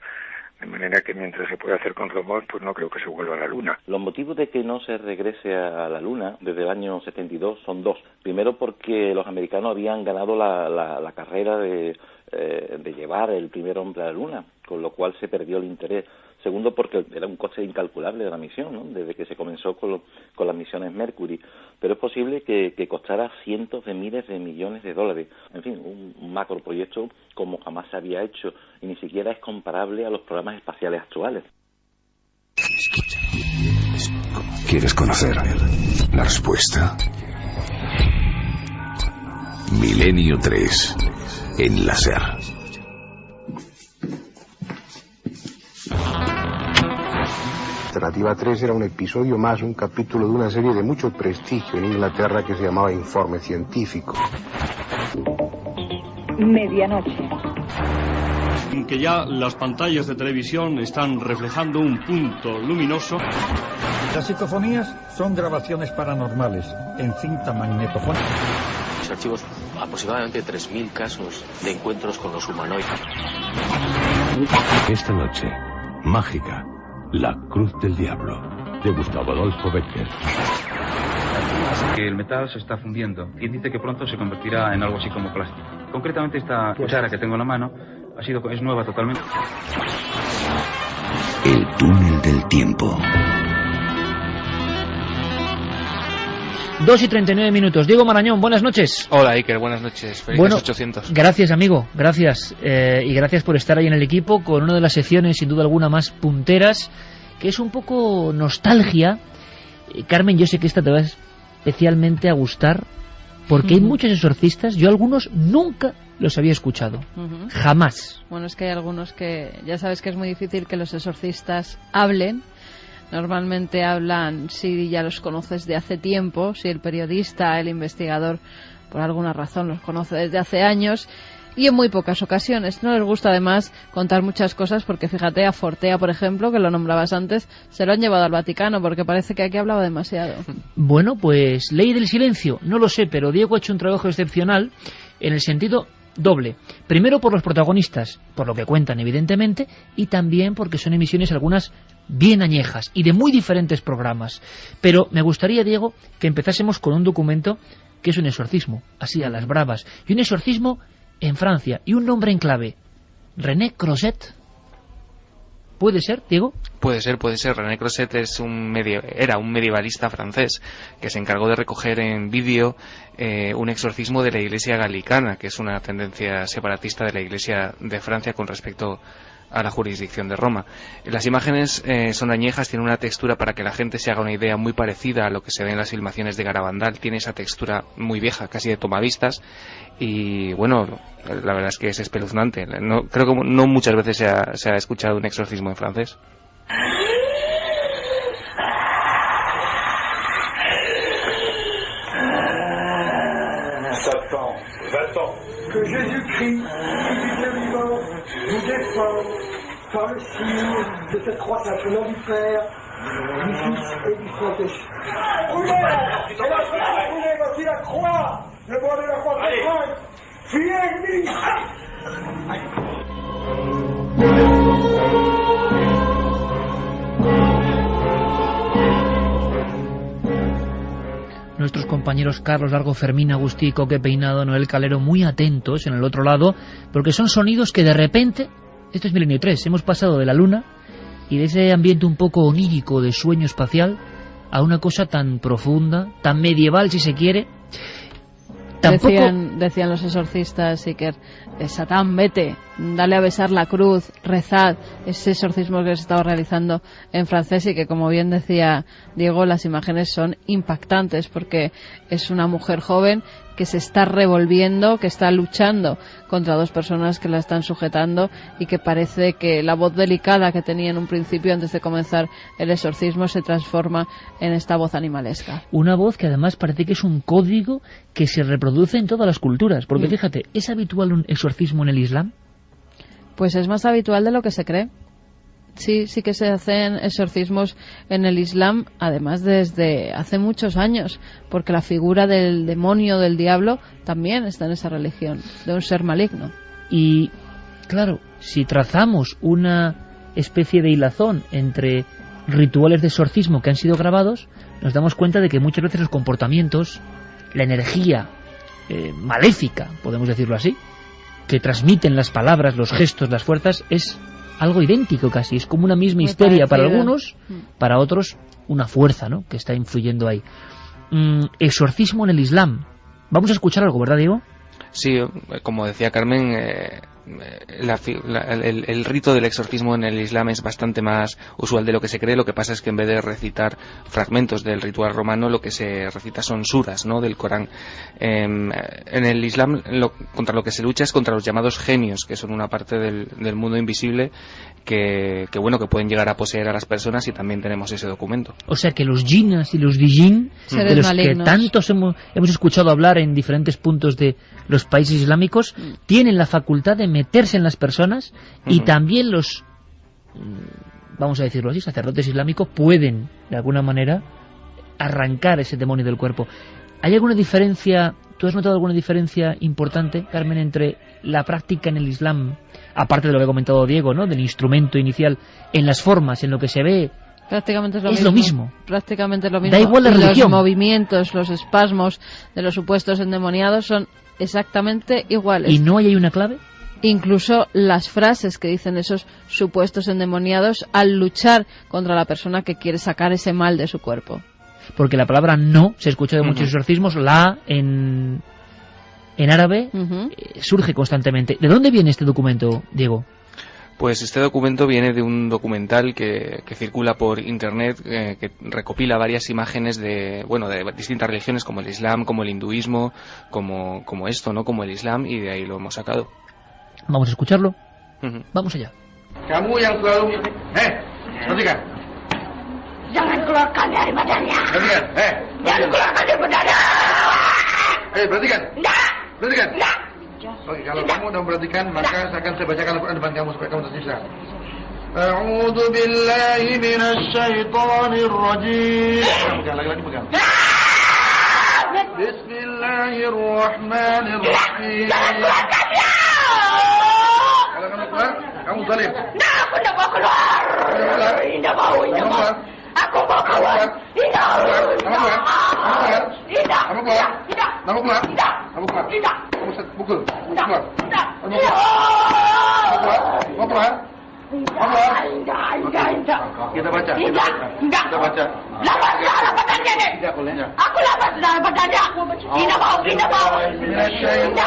De manera que mientras se puede hacer con robots, pues no creo que se vuelva a la Luna. Los motivos de que no se regrese a la Luna desde el año 72 son dos. Primero, porque los americanos habían ganado la carrera de llevar el primer hombre a la Luna, con lo cual se perdió el interés. Segundo, porque era un coste incalculable de la misión, ¿no? Desde que se comenzó con las misiones Mercury. Pero es posible que costara cientos de miles de millones de dólares. En fin, un macroproyecto como jamás se había hecho y ni siquiera es comparable a los programas espaciales actuales. ¿Quieres conocer la respuesta? Milenio 3 en la SER. Alternativa 3 era un episodio más, un capítulo de una serie de mucho prestigio en Inglaterra que se llamaba Informe Científico. Medianoche. Que ya las pantallas de televisión están reflejando un punto luminoso. Las psicofonías son grabaciones paranormales en cinta magnetofónica. Los archivos aproximadamente 3.000 casos de encuentros con los humanoides. Esta noche, mágica. La Cruz del Diablo, de Gustavo Adolfo Becker. Que el metal se está fundiendo. Quien dice que pronto se convertirá en algo así como plástico. Concretamente esta cuchara que tengo en la mano es nueva totalmente. El túnel del tiempo. 2:39. Diego Marañón, buenas noches. Hola Iker, buenas noches. Felices 800. Gracias amigo, gracias. Y gracias por estar ahí en el equipo con una de las secciones sin duda alguna más punteras, que es un poco nostalgia. Carmen, yo sé que esta te va especialmente a gustar, porque hay muchos exorcistas, yo algunos nunca los había escuchado, jamás. Bueno, es que hay algunos que ya sabes que es muy difícil que los exorcistas hablen. Normalmente hablan si ya los conoces de hace tiempo, si el periodista, el investigador, por alguna razón los conoce desde hace años, y en muy pocas ocasiones. No les gusta además contar muchas cosas porque fíjate, a Fortea, por ejemplo, que lo nombrabas antes, se lo han llevado al Vaticano porque parece que aquí hablaba demasiado. Bueno, pues ley del silencio, no lo sé, pero Diego ha hecho un trabajo excepcional en el sentido doble. Primero por los protagonistas, por lo que cuentan evidentemente, y también porque son emisiones algunas bien añejas y de muy diferentes programas. Pero me gustaría, Diego, que empezásemos con un documento que es un exorcismo, así a las bravas, y un exorcismo en Francia, y un nombre en clave, René Crozet. ¿Puede ser, Diego? Puede ser. René Crozet era un medievalista francés que se encargó de recoger en vídeo un exorcismo de la Iglesia Galicana, que es una tendencia separatista de la Iglesia de Francia con respecto a la jurisdicción de Roma. Las imágenes son añejas, tienen una textura, para que la gente se haga una idea, muy parecida a lo que se ve en las filmaciones de Garabandal. Tiene esa textura muy vieja, casi de tomavistas, y bueno, la verdad es que es espeluznante. Creo que no muchas veces se ha escuchado un exorcismo en francés. Satan, va-t'en. Que Jésus-Christ, vivant, nous défende par le signe de cette croix sacrée, nom du Père, du Fils et du Saint-Esprit. Brûlez! Et la croix, brûlez, voici la croix! Le bois de la croix de Sainte! Fuyez, ennemi! Nuestros compañeros Carlos Largo, Fermín Agustí, Coque Peinado, Noel Calero, muy atentos en el otro lado, porque son sonidos que de repente, esto es Milenio 3, hemos pasado de la luna y de ese ambiente un poco onírico de sueño espacial a una cosa tan profunda, tan medieval si se quiere. Tampoco... Decían los exorcistas, Iker, Satán, vete, dale a besar la cruz, rezad, ese exorcismo que se estaba realizando en francés, y que, como bien decía Diego, las imágenes son impactantes, porque es una mujer joven que se está revolviendo, que está luchando contra dos personas que la están sujetando, y que parece que la voz delicada que tenía en un principio antes de comenzar el exorcismo se transforma en esta voz animalesca. Una voz que además parece que es un código que se reproduce en todas las culturas, porque fíjate, ¿es habitual un exorcismo en el Islam? Pues es más habitual de lo que se cree. Sí que se hacen exorcismos en el Islam, además desde hace muchos años, porque la figura del demonio, del diablo, también está en esa religión, de un ser maligno. Y, claro, si trazamos una especie de hilazón entre rituales de exorcismo que han sido grabados, nos damos cuenta de que muchas veces los comportamientos, la energía maléfica, podemos decirlo así, que transmiten las palabras, los gestos, las fuerzas, es algo idéntico casi, es como una misma histeria para algunos, para otros una fuerza, ¿no?, que está influyendo ahí. Exorcismo en el Islam. Vamos a escuchar algo, ¿verdad, Diego? Sí, como decía Carmen, el rito del exorcismo en el Islam es bastante más usual de lo que se cree. Lo que pasa es que en vez de recitar fragmentos del ritual romano, lo que se recita son suras, ¿no?, del Corán. En el Islam contra lo que se lucha es contra los llamados genios, que son una parte del mundo invisible que pueden llegar a poseer a las personas, y también tenemos ese documento. O sea que los jinnas y los dijin, de los malignos, que tantos hemos escuchado hablar en diferentes puntos de los países islámicos, tienen la facultad de meterse en las personas, y también los, vamos a decirlo así, sacerdotes islámicos pueden, de alguna manera, arrancar ese demonio del cuerpo. ¿Hay alguna diferencia, tú has notado alguna diferencia importante, Carmen, entre la práctica en el Islam, aparte de lo que ha comentado Diego, ¿no?, del instrumento inicial, en las formas, en lo que se ve? Prácticamente es lo mismo. Prácticamente es lo mismo. Da igual la religión. Los movimientos, los espasmos de los supuestos endemoniados son exactamente iguales. ¿Y no hay una clave? Incluso las frases que dicen esos supuestos endemoniados al luchar contra la persona que quiere sacar ese mal de su cuerpo. Porque la palabra no se escucha de muchos exorcismos, la en árabe surge constantemente. ¿De dónde viene este documento, Diego? Pues este documento viene de un documental que circula por internet, que recopila varias imágenes de distintas religiones, como el Islam, como el hinduismo, como esto, ¿no?, como el Islam, y de ahí lo hemos sacado. Vamos a escucharlo. Vamos allá. Kamu yang selalu perhatikan. Jangan keluarkan dari badannya. Perhatikan, jangan keluarkan dari badannya. Perhatikan. Perhatikan. Oke, kalau kamu udah perhatikan, maka akan saya bacakan Al-Quran depan kamu supaya kamu tersisa. A'udzu billahi minasy syaithanir rajim. Pegang lagi pegang. Bismillahirrahmanirrahim. Kalau kamu keluar, kamu zalim. Nah, aku tidak mau keluar. Tidak mau. Aku mau keluar. Tidak. Kamu keluar. Tidak. Kamu keluar. Tidak. Kamu keluar. Tidak. Kamu keluar. Tidak. Kamu pukul. Tidak. Keluar. Tidak. Kamu keluar. Kamu keluar. Kamu keluar. Tidak. Kita baca. Tidak. Kita baca. Lapaslah badannya nih. Tidak boleh. Aku lapaslah badannya. Tidak mau. Tidak mau. Tidak.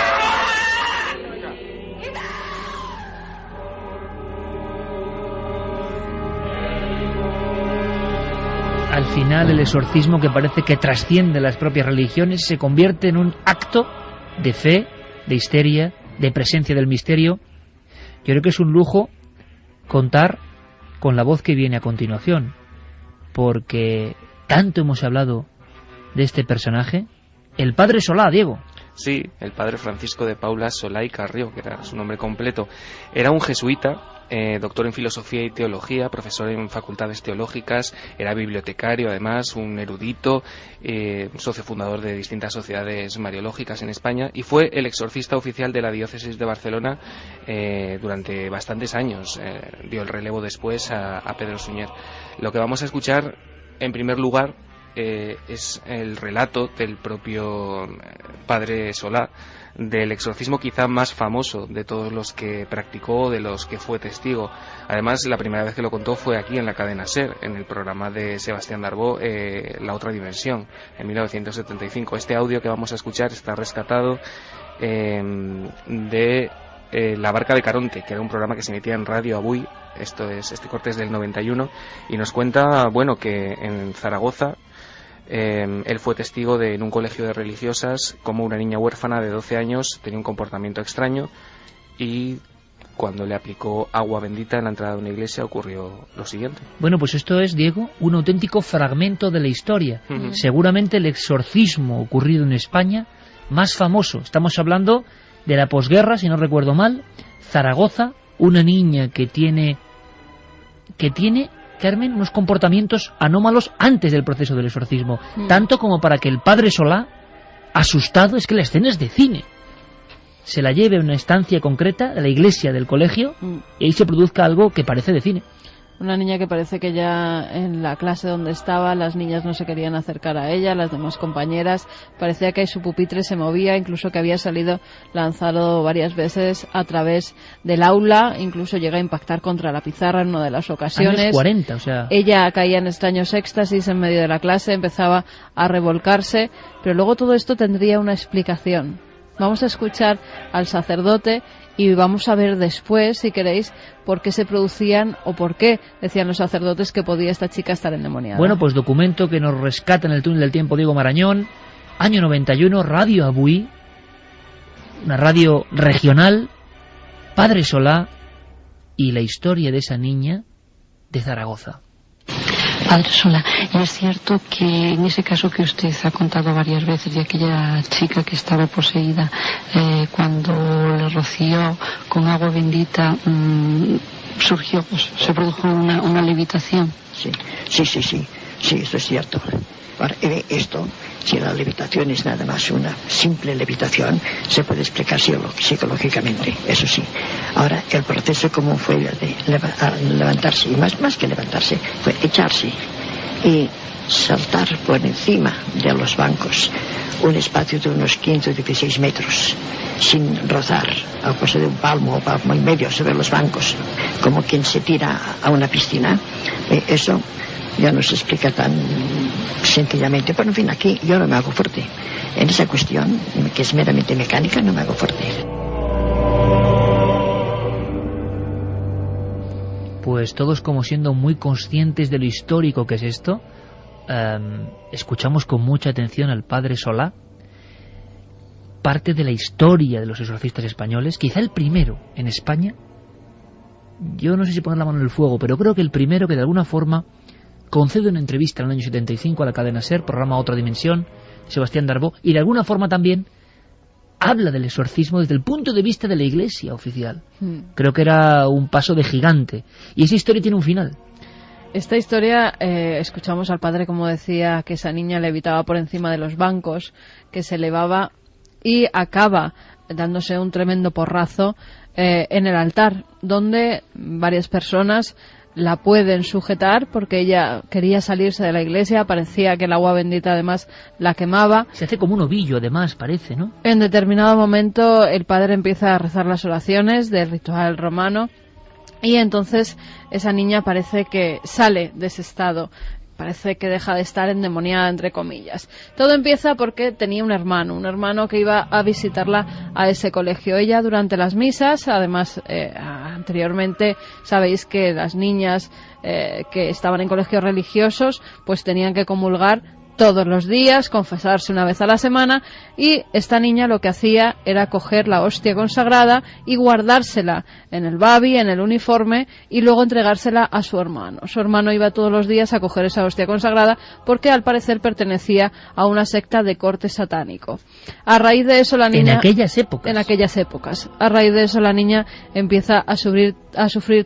al final el exorcismo, que parece que trasciende las propias religiones, se convierte en un acto de fe, de histeria, de presencia del misterio. Yo creo que es un lujo contar con la voz que viene a continuación, porque tanto hemos hablado de este personaje, el padre Solá, Diego. Sí, el padre Francisco de Paula Solá y Carrió, que era su nombre completo. Era un jesuita, doctor en filosofía y teología, profesor en facultades teológicas, era bibliotecario además, un erudito, socio fundador de distintas sociedades mariológicas en España, y fue el exorcista oficial de la diócesis de Barcelona durante bastantes años. Dio el relevo después a Pedro Suñer. Lo que vamos a escuchar, en primer lugar, es el relato del propio padre Solá, del exorcismo quizá más famoso de todos los que practicó, de los que fue testigo. Además, la primera vez que lo contó fue aquí en la cadena SER, en el programa de Sebastián Darbó, La Otra Dimensión, en 1975. Este audio que vamos a escuchar está rescatado de La Barca de Caronte, que era un programa que se emitía en Radio Avui. Este corte es del 91, y nos cuenta, bueno, que en Zaragoza él fue testigo en un colegio de religiosas como una niña huérfana de 12 años tenía un comportamiento extraño, y cuando le aplicó agua bendita en la entrada de una iglesia ocurrió lo siguiente. Bueno, pues esto es, Diego, un auténtico fragmento de la historia. Seguramente el exorcismo ocurrido en España más famoso. Estamos hablando de la posguerra, si no recuerdo mal. Zaragoza, una niña que tiene, Carmen, unos comportamientos anómalos antes del proceso del exorcismo, tanto como para que el padre Solá, asustado, es que la escena es de cine, se la lleve a una estancia concreta de la iglesia del colegio y ahí se produzca algo que parece de cine. Una niña que parece que ya en la clase donde estaba las niñas no se querían acercar a ella, las demás compañeras, parecía que su pupitre se movía, incluso que había salido lanzado varias veces a través del aula, incluso llega a impactar contra la pizarra en una de las ocasiones. Años 40, o sea... Ella caía en extraños éxtasis en medio de la clase, empezaba a revolcarse, pero luego todo esto tendría una explicación. Vamos a escuchar al sacerdote y vamos a ver después, si queréis, por qué se producían o por qué decían los sacerdotes que podía esta chica estar endemoniada. Bueno, pues documento que nos rescata en el túnel del tiempo Diego Marañón, año 91, Radio Avui, una radio regional, padre Solá y la historia de esa niña de Zaragoza. Padre Solá, es cierto que en ese caso que usted ha contado varias veces de aquella chica que estaba poseída, cuando le roció con agua bendita, surgió, pues, se produjo una levitación. Sí, eso es cierto. Ahora, esto, si la levitación es nada más una simple levitación, se puede explicar psicológicamente, eso sí. Ahora, el proceso común fue de levantarse, y más que levantarse, fue echarse y saltar por encima de los bancos, un espacio de unos 15 o 16 metros, sin rozar, a cosa de un palmo o palmo y medio sobre los bancos, como quien se tira a una piscina. Eso ya no se explica tan sencillamente, pero en fin, aquí yo no me hago fuerte. En esa cuestión, que es meramente mecánica, no me hago fuerte. Pues todos, como siendo muy conscientes de lo histórico que es esto, escuchamos con mucha atención al padre Solá, parte de la historia de los exorcistas españoles, quizá el primero en España. Yo no sé si poner la mano en el fuego, pero creo que el primero que de alguna forma concede una entrevista en el año 75 a la cadena SER, programa Otra Dimensión, Sebastián Darbó, y de alguna forma también habla del exorcismo desde el punto de vista de la iglesia oficial. Creo que era un paso de gigante, y esa historia tiene un final. Esta historia, escuchamos al padre como decía que esa niña levitaba por encima de los bancos, que se elevaba y acaba dándose un tremendo porrazo en el altar, donde varias personas la pueden sujetar porque ella quería salirse de la iglesia, parecía que el agua bendita además la quemaba. Se hace como un ovillo además, parece, ¿no? En determinado momento el padre empieza a rezar las oraciones del ritual romano y entonces esa niña parece que sale de ese estado. parece que deja de estar endemoniada, entre comillas. Todo empieza porque tenía un hermano que iba a visitarla a ese colegio. Ella, durante las misas, además anteriormente sabéis que las niñas que estaban en colegios religiosos pues tenían que comulgar todos los días, confesarse una vez a la semana, y esta niña lo que hacía era coger la hostia consagrada y guardársela en el babi, en el uniforme, y luego entregársela a su hermano. Su hermano iba todos los días a coger esa hostia consagrada porque al parecer pertenecía a una secta de corte satánico. A raíz de eso la niña... En aquellas épocas. A raíz de eso la niña empieza a sufrir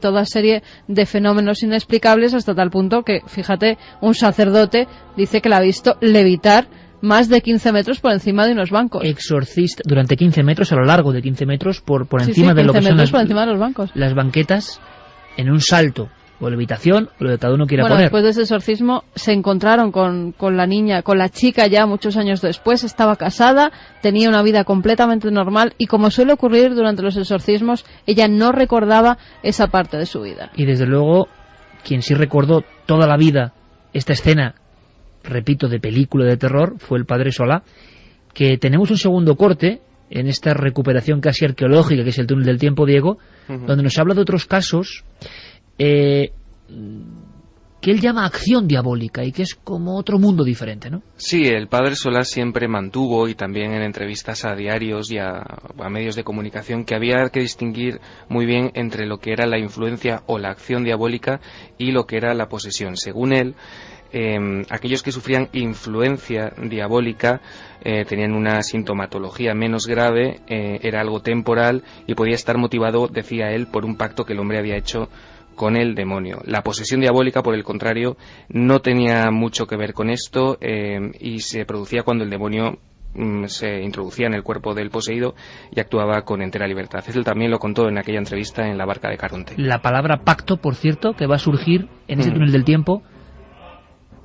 toda serie de fenómenos inexplicables, hasta tal punto que, fíjate, un sacerdote dice que la ha visto levitar más de 15 metros por encima de unos bancos. Exorcista durante 15 metros, a lo largo de 15 metros, por encima de lo que son por encima de los bancos. Las banquetas, en un salto, o levitación, o lo que cada uno quiera poner. Después de ese exorcismo se encontraron con la niña, con la chica ya muchos años después. Estaba casada, tenía una vida completamente normal, y como suele ocurrir durante los exorcismos, ella no recordaba esa parte de su vida. Y desde luego, quien sí recordó toda la vida esta escena, repito, de película de terror, fue el padre Solá, que tenemos un segundo corte en esta recuperación casi arqueológica que es el túnel del tiempo, Diego, donde nos habla de otros casos que él llama acción diabólica y que es como otro mundo diferente, ¿no? Sí, el padre Solá siempre mantuvo, y también en entrevistas a diarios y a medios de comunicación, que había que distinguir muy bien entre lo que era la influencia o la acción diabólica y lo que era la posesión. Según él, aquellos que sufrían influencia diabólica tenían una sintomatología menos grave, era algo temporal y podía estar motivado, decía él, por un pacto que el hombre había hecho con el demonio. La posesión diabólica, por el contrario, no tenía mucho que ver con esto, y se producía cuando el demonio se introducía en el cuerpo del poseído y actuaba con entera libertad. Él también lo contó en aquella entrevista en la Barca de Caronte. La palabra pacto, por cierto, que va a surgir en ese túnel del tiempo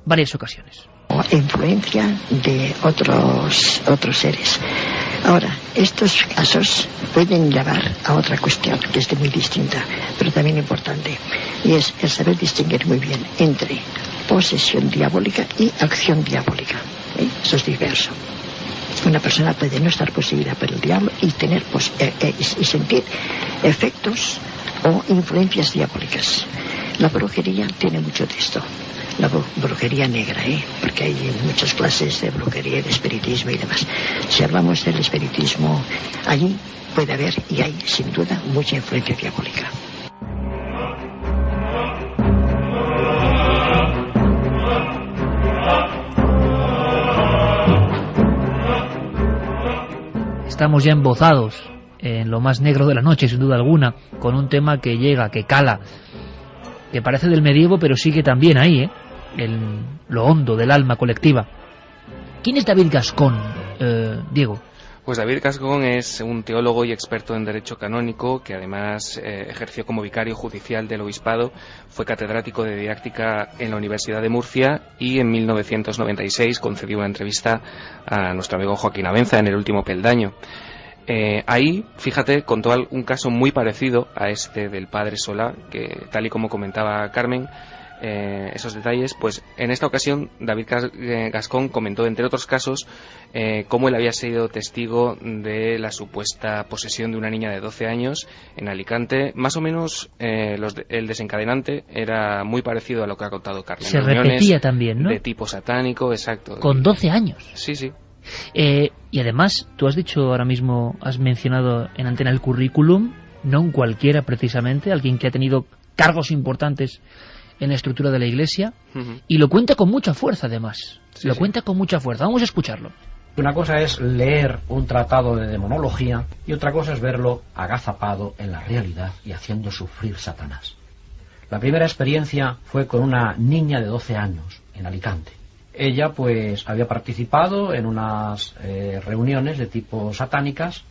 varias ocasiones. Influencia de otros seres. Ahora, estos casos pueden llevar a otra cuestión que es muy distinta, pero también importante, y es el saber distinguir muy bien entre posesión diabólica y acción diabólica. Eso es diverso. Una persona puede no estar poseída por el diablo y tener y sentir efectos o influencias diabólicas. La brujería tiene mucho de esto. La brujería negra, porque hay muchas clases de brujería y de espiritismo y demás. Si hablamos del espiritismo, allí puede haber, y hay sin duda, mucha influencia diabólica. Estamos ya embozados en lo más negro de la noche, sin duda alguna, con un tema que llega, que cala, que parece del medievo, pero sigue también ahí, en lo hondo del alma colectiva. ¿Quién es David Gascón, Diego? Pues David Gascón es un teólogo y experto en derecho canónico que además ejerció como vicario judicial del obispado, fue catedrático de didáctica en la Universidad de Murcia y en 1996 concedió una entrevista a nuestro amigo Joaquín Abenza en El último peldaño. Ahí, fíjate, contó un caso muy parecido a este del padre Solá, que tal y como comentaba Carmen, esos detalles, pues en esta ocasión David Gascón comentó, entre otros casos, cómo él había sido testigo de la supuesta posesión de una niña de 12 años en Alicante. Más o menos el desencadenante era muy parecido a lo que ha contado Carmen. Se repetía también, ¿no? De tipo satánico, exacto. Con 12 años. Sí, sí. Y además, tú has dicho ahora mismo, has mencionado en antena el currículum, no un cualquiera precisamente, alguien que ha tenido cargos importantes en la estructura de la Iglesia, y lo cuenta con mucha fuerza además, cuenta con mucha fuerza. Vamos a escucharlo. Una cosa es leer un tratado de demonología y otra cosa es verlo agazapado en la realidad y haciendo sufrir Satanás. La primera experiencia fue con una niña de 12 años en Alicante. Ella pues había participado en unas reuniones de tipo satánicas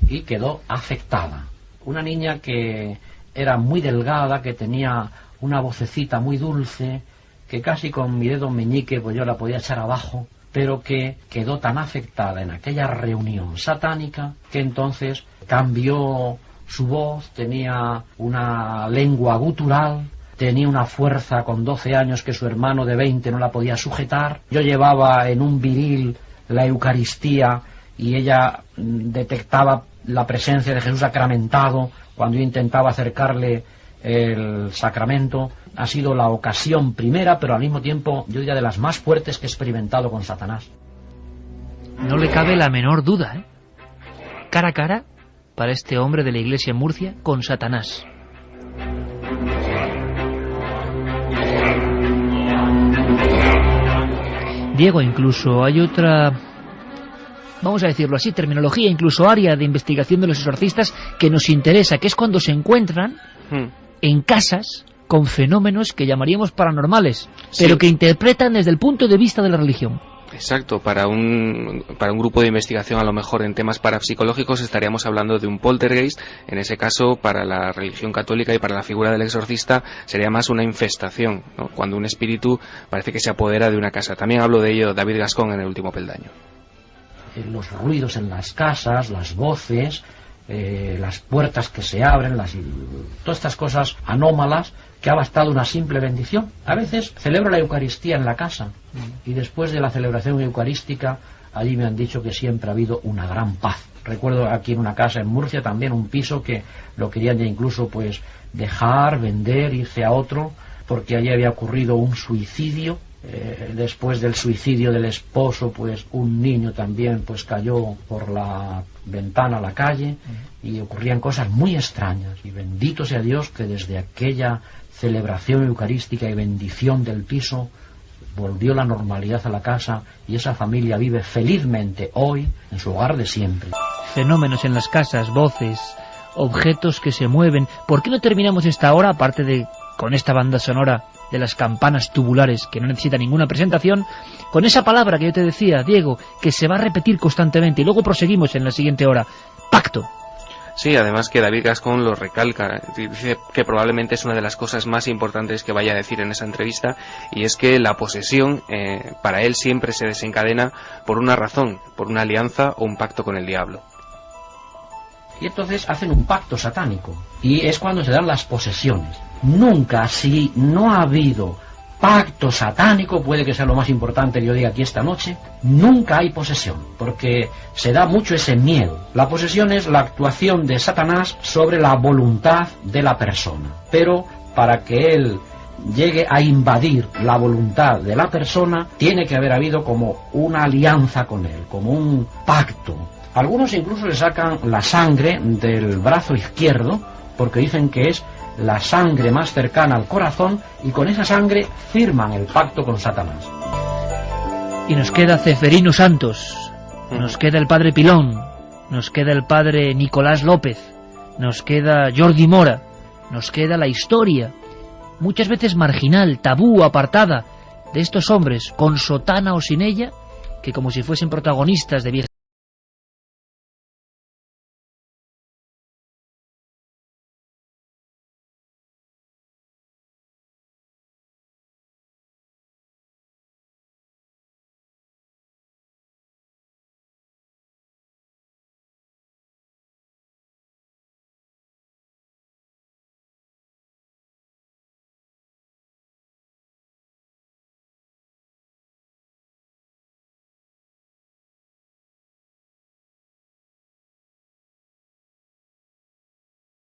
y quedó afectada. Una niña que era muy delgada, que tenía una vocecita muy dulce, que casi con mi dedo meñique pues yo la podía echar abajo, pero que quedó tan afectada en aquella reunión satánica que entonces cambió su voz, tenía una lengua gutural, tenía una fuerza con 12 años que su hermano de 20 no la podía sujetar. Yo llevaba en un viril la Eucaristía y ella detectaba la presencia de Jesús sacramentado cuando yo intentaba acercarle el sacramento. Ha sido la ocasión primera, pero al mismo tiempo yo diría de las más fuertes que he experimentado con Satanás. No le cabe la menor duda, ¿eh? Cara a cara para este hombre de la iglesia en Murcia con Satanás. Diego, incluso hay otra, vamos a decirlo así, terminología, incluso área de investigación de los exorcistas que nos interesa, que es cuando se encuentran en casas con fenómenos que llamaríamos paranormales, pero que interpretan desde el punto de vista de la religión. Exacto, para un grupo de investigación a lo mejor en temas parapsicológicos estaríamos hablando de un poltergeist. En ese caso, para la religión católica y para la figura del exorcista sería más una infestación, ¿no? Cuando un espíritu parece que se apodera de una casa. También hablo de ello David Gascón en El último peldaño. Los ruidos en las casas, las voces, las puertas que se abren, todas estas cosas anómalas que ha bastado una simple bendición. A veces celebro la Eucaristía en la casa y después de la celebración eucarística allí me han dicho que siempre ha habido una gran paz. Recuerdo aquí en una casa en Murcia también un piso que lo querían ya incluso pues dejar, vender, irse a otro, porque allí había ocurrido un suicidio. Después del suicidio del esposo, pues un niño también pues cayó por la ventana a la calle y ocurrían cosas muy extrañas. Y bendito sea Dios que desde aquella celebración eucarística y bendición del piso volvió la normalidad a la casa y esa familia vive felizmente hoy en su hogar de siempre. Fenómenos en las casas, voces, objetos que se mueven. ¿Por qué no terminamos esta hora, aparte de con esta banda sonora de las campanas tubulares que no necesita ninguna presentación, con esa palabra que yo te decía, Diego, que se va a repetir constantemente y luego proseguimos en la siguiente hora? Pacto. Sí, además que David Gascón lo recalca, dice que probablemente es una de las cosas más importantes que vaya a decir en esa entrevista, y es que la posesión para él siempre se desencadena por una razón, por una alianza o un pacto con el diablo. Y entonces hacen un pacto satánico y es cuando se dan las posesiones. Nunca, si no ha habido pacto satánico, puede que sea lo más importante que yo diga aquí esta noche, nunca hay posesión, porque se da mucho ese miedo. La posesión es la actuación de Satanás sobre la voluntad de la persona, pero para que él llegue a invadir la voluntad de la persona, tiene que haber habido como una alianza con él, como un pacto. Algunos incluso le sacan la sangre del brazo izquierdo, porque dicen que es la sangre más cercana al corazón, y con esa sangre firman el pacto con Satanás. Y nos queda Ceferino Santos, nos queda el padre Pilón, nos queda el padre Nicolás López, nos queda Jordi Mora, nos queda la historia, muchas veces marginal, tabú, apartada, de estos hombres, con sotana o sin ella, que como si fuesen protagonistas de viejas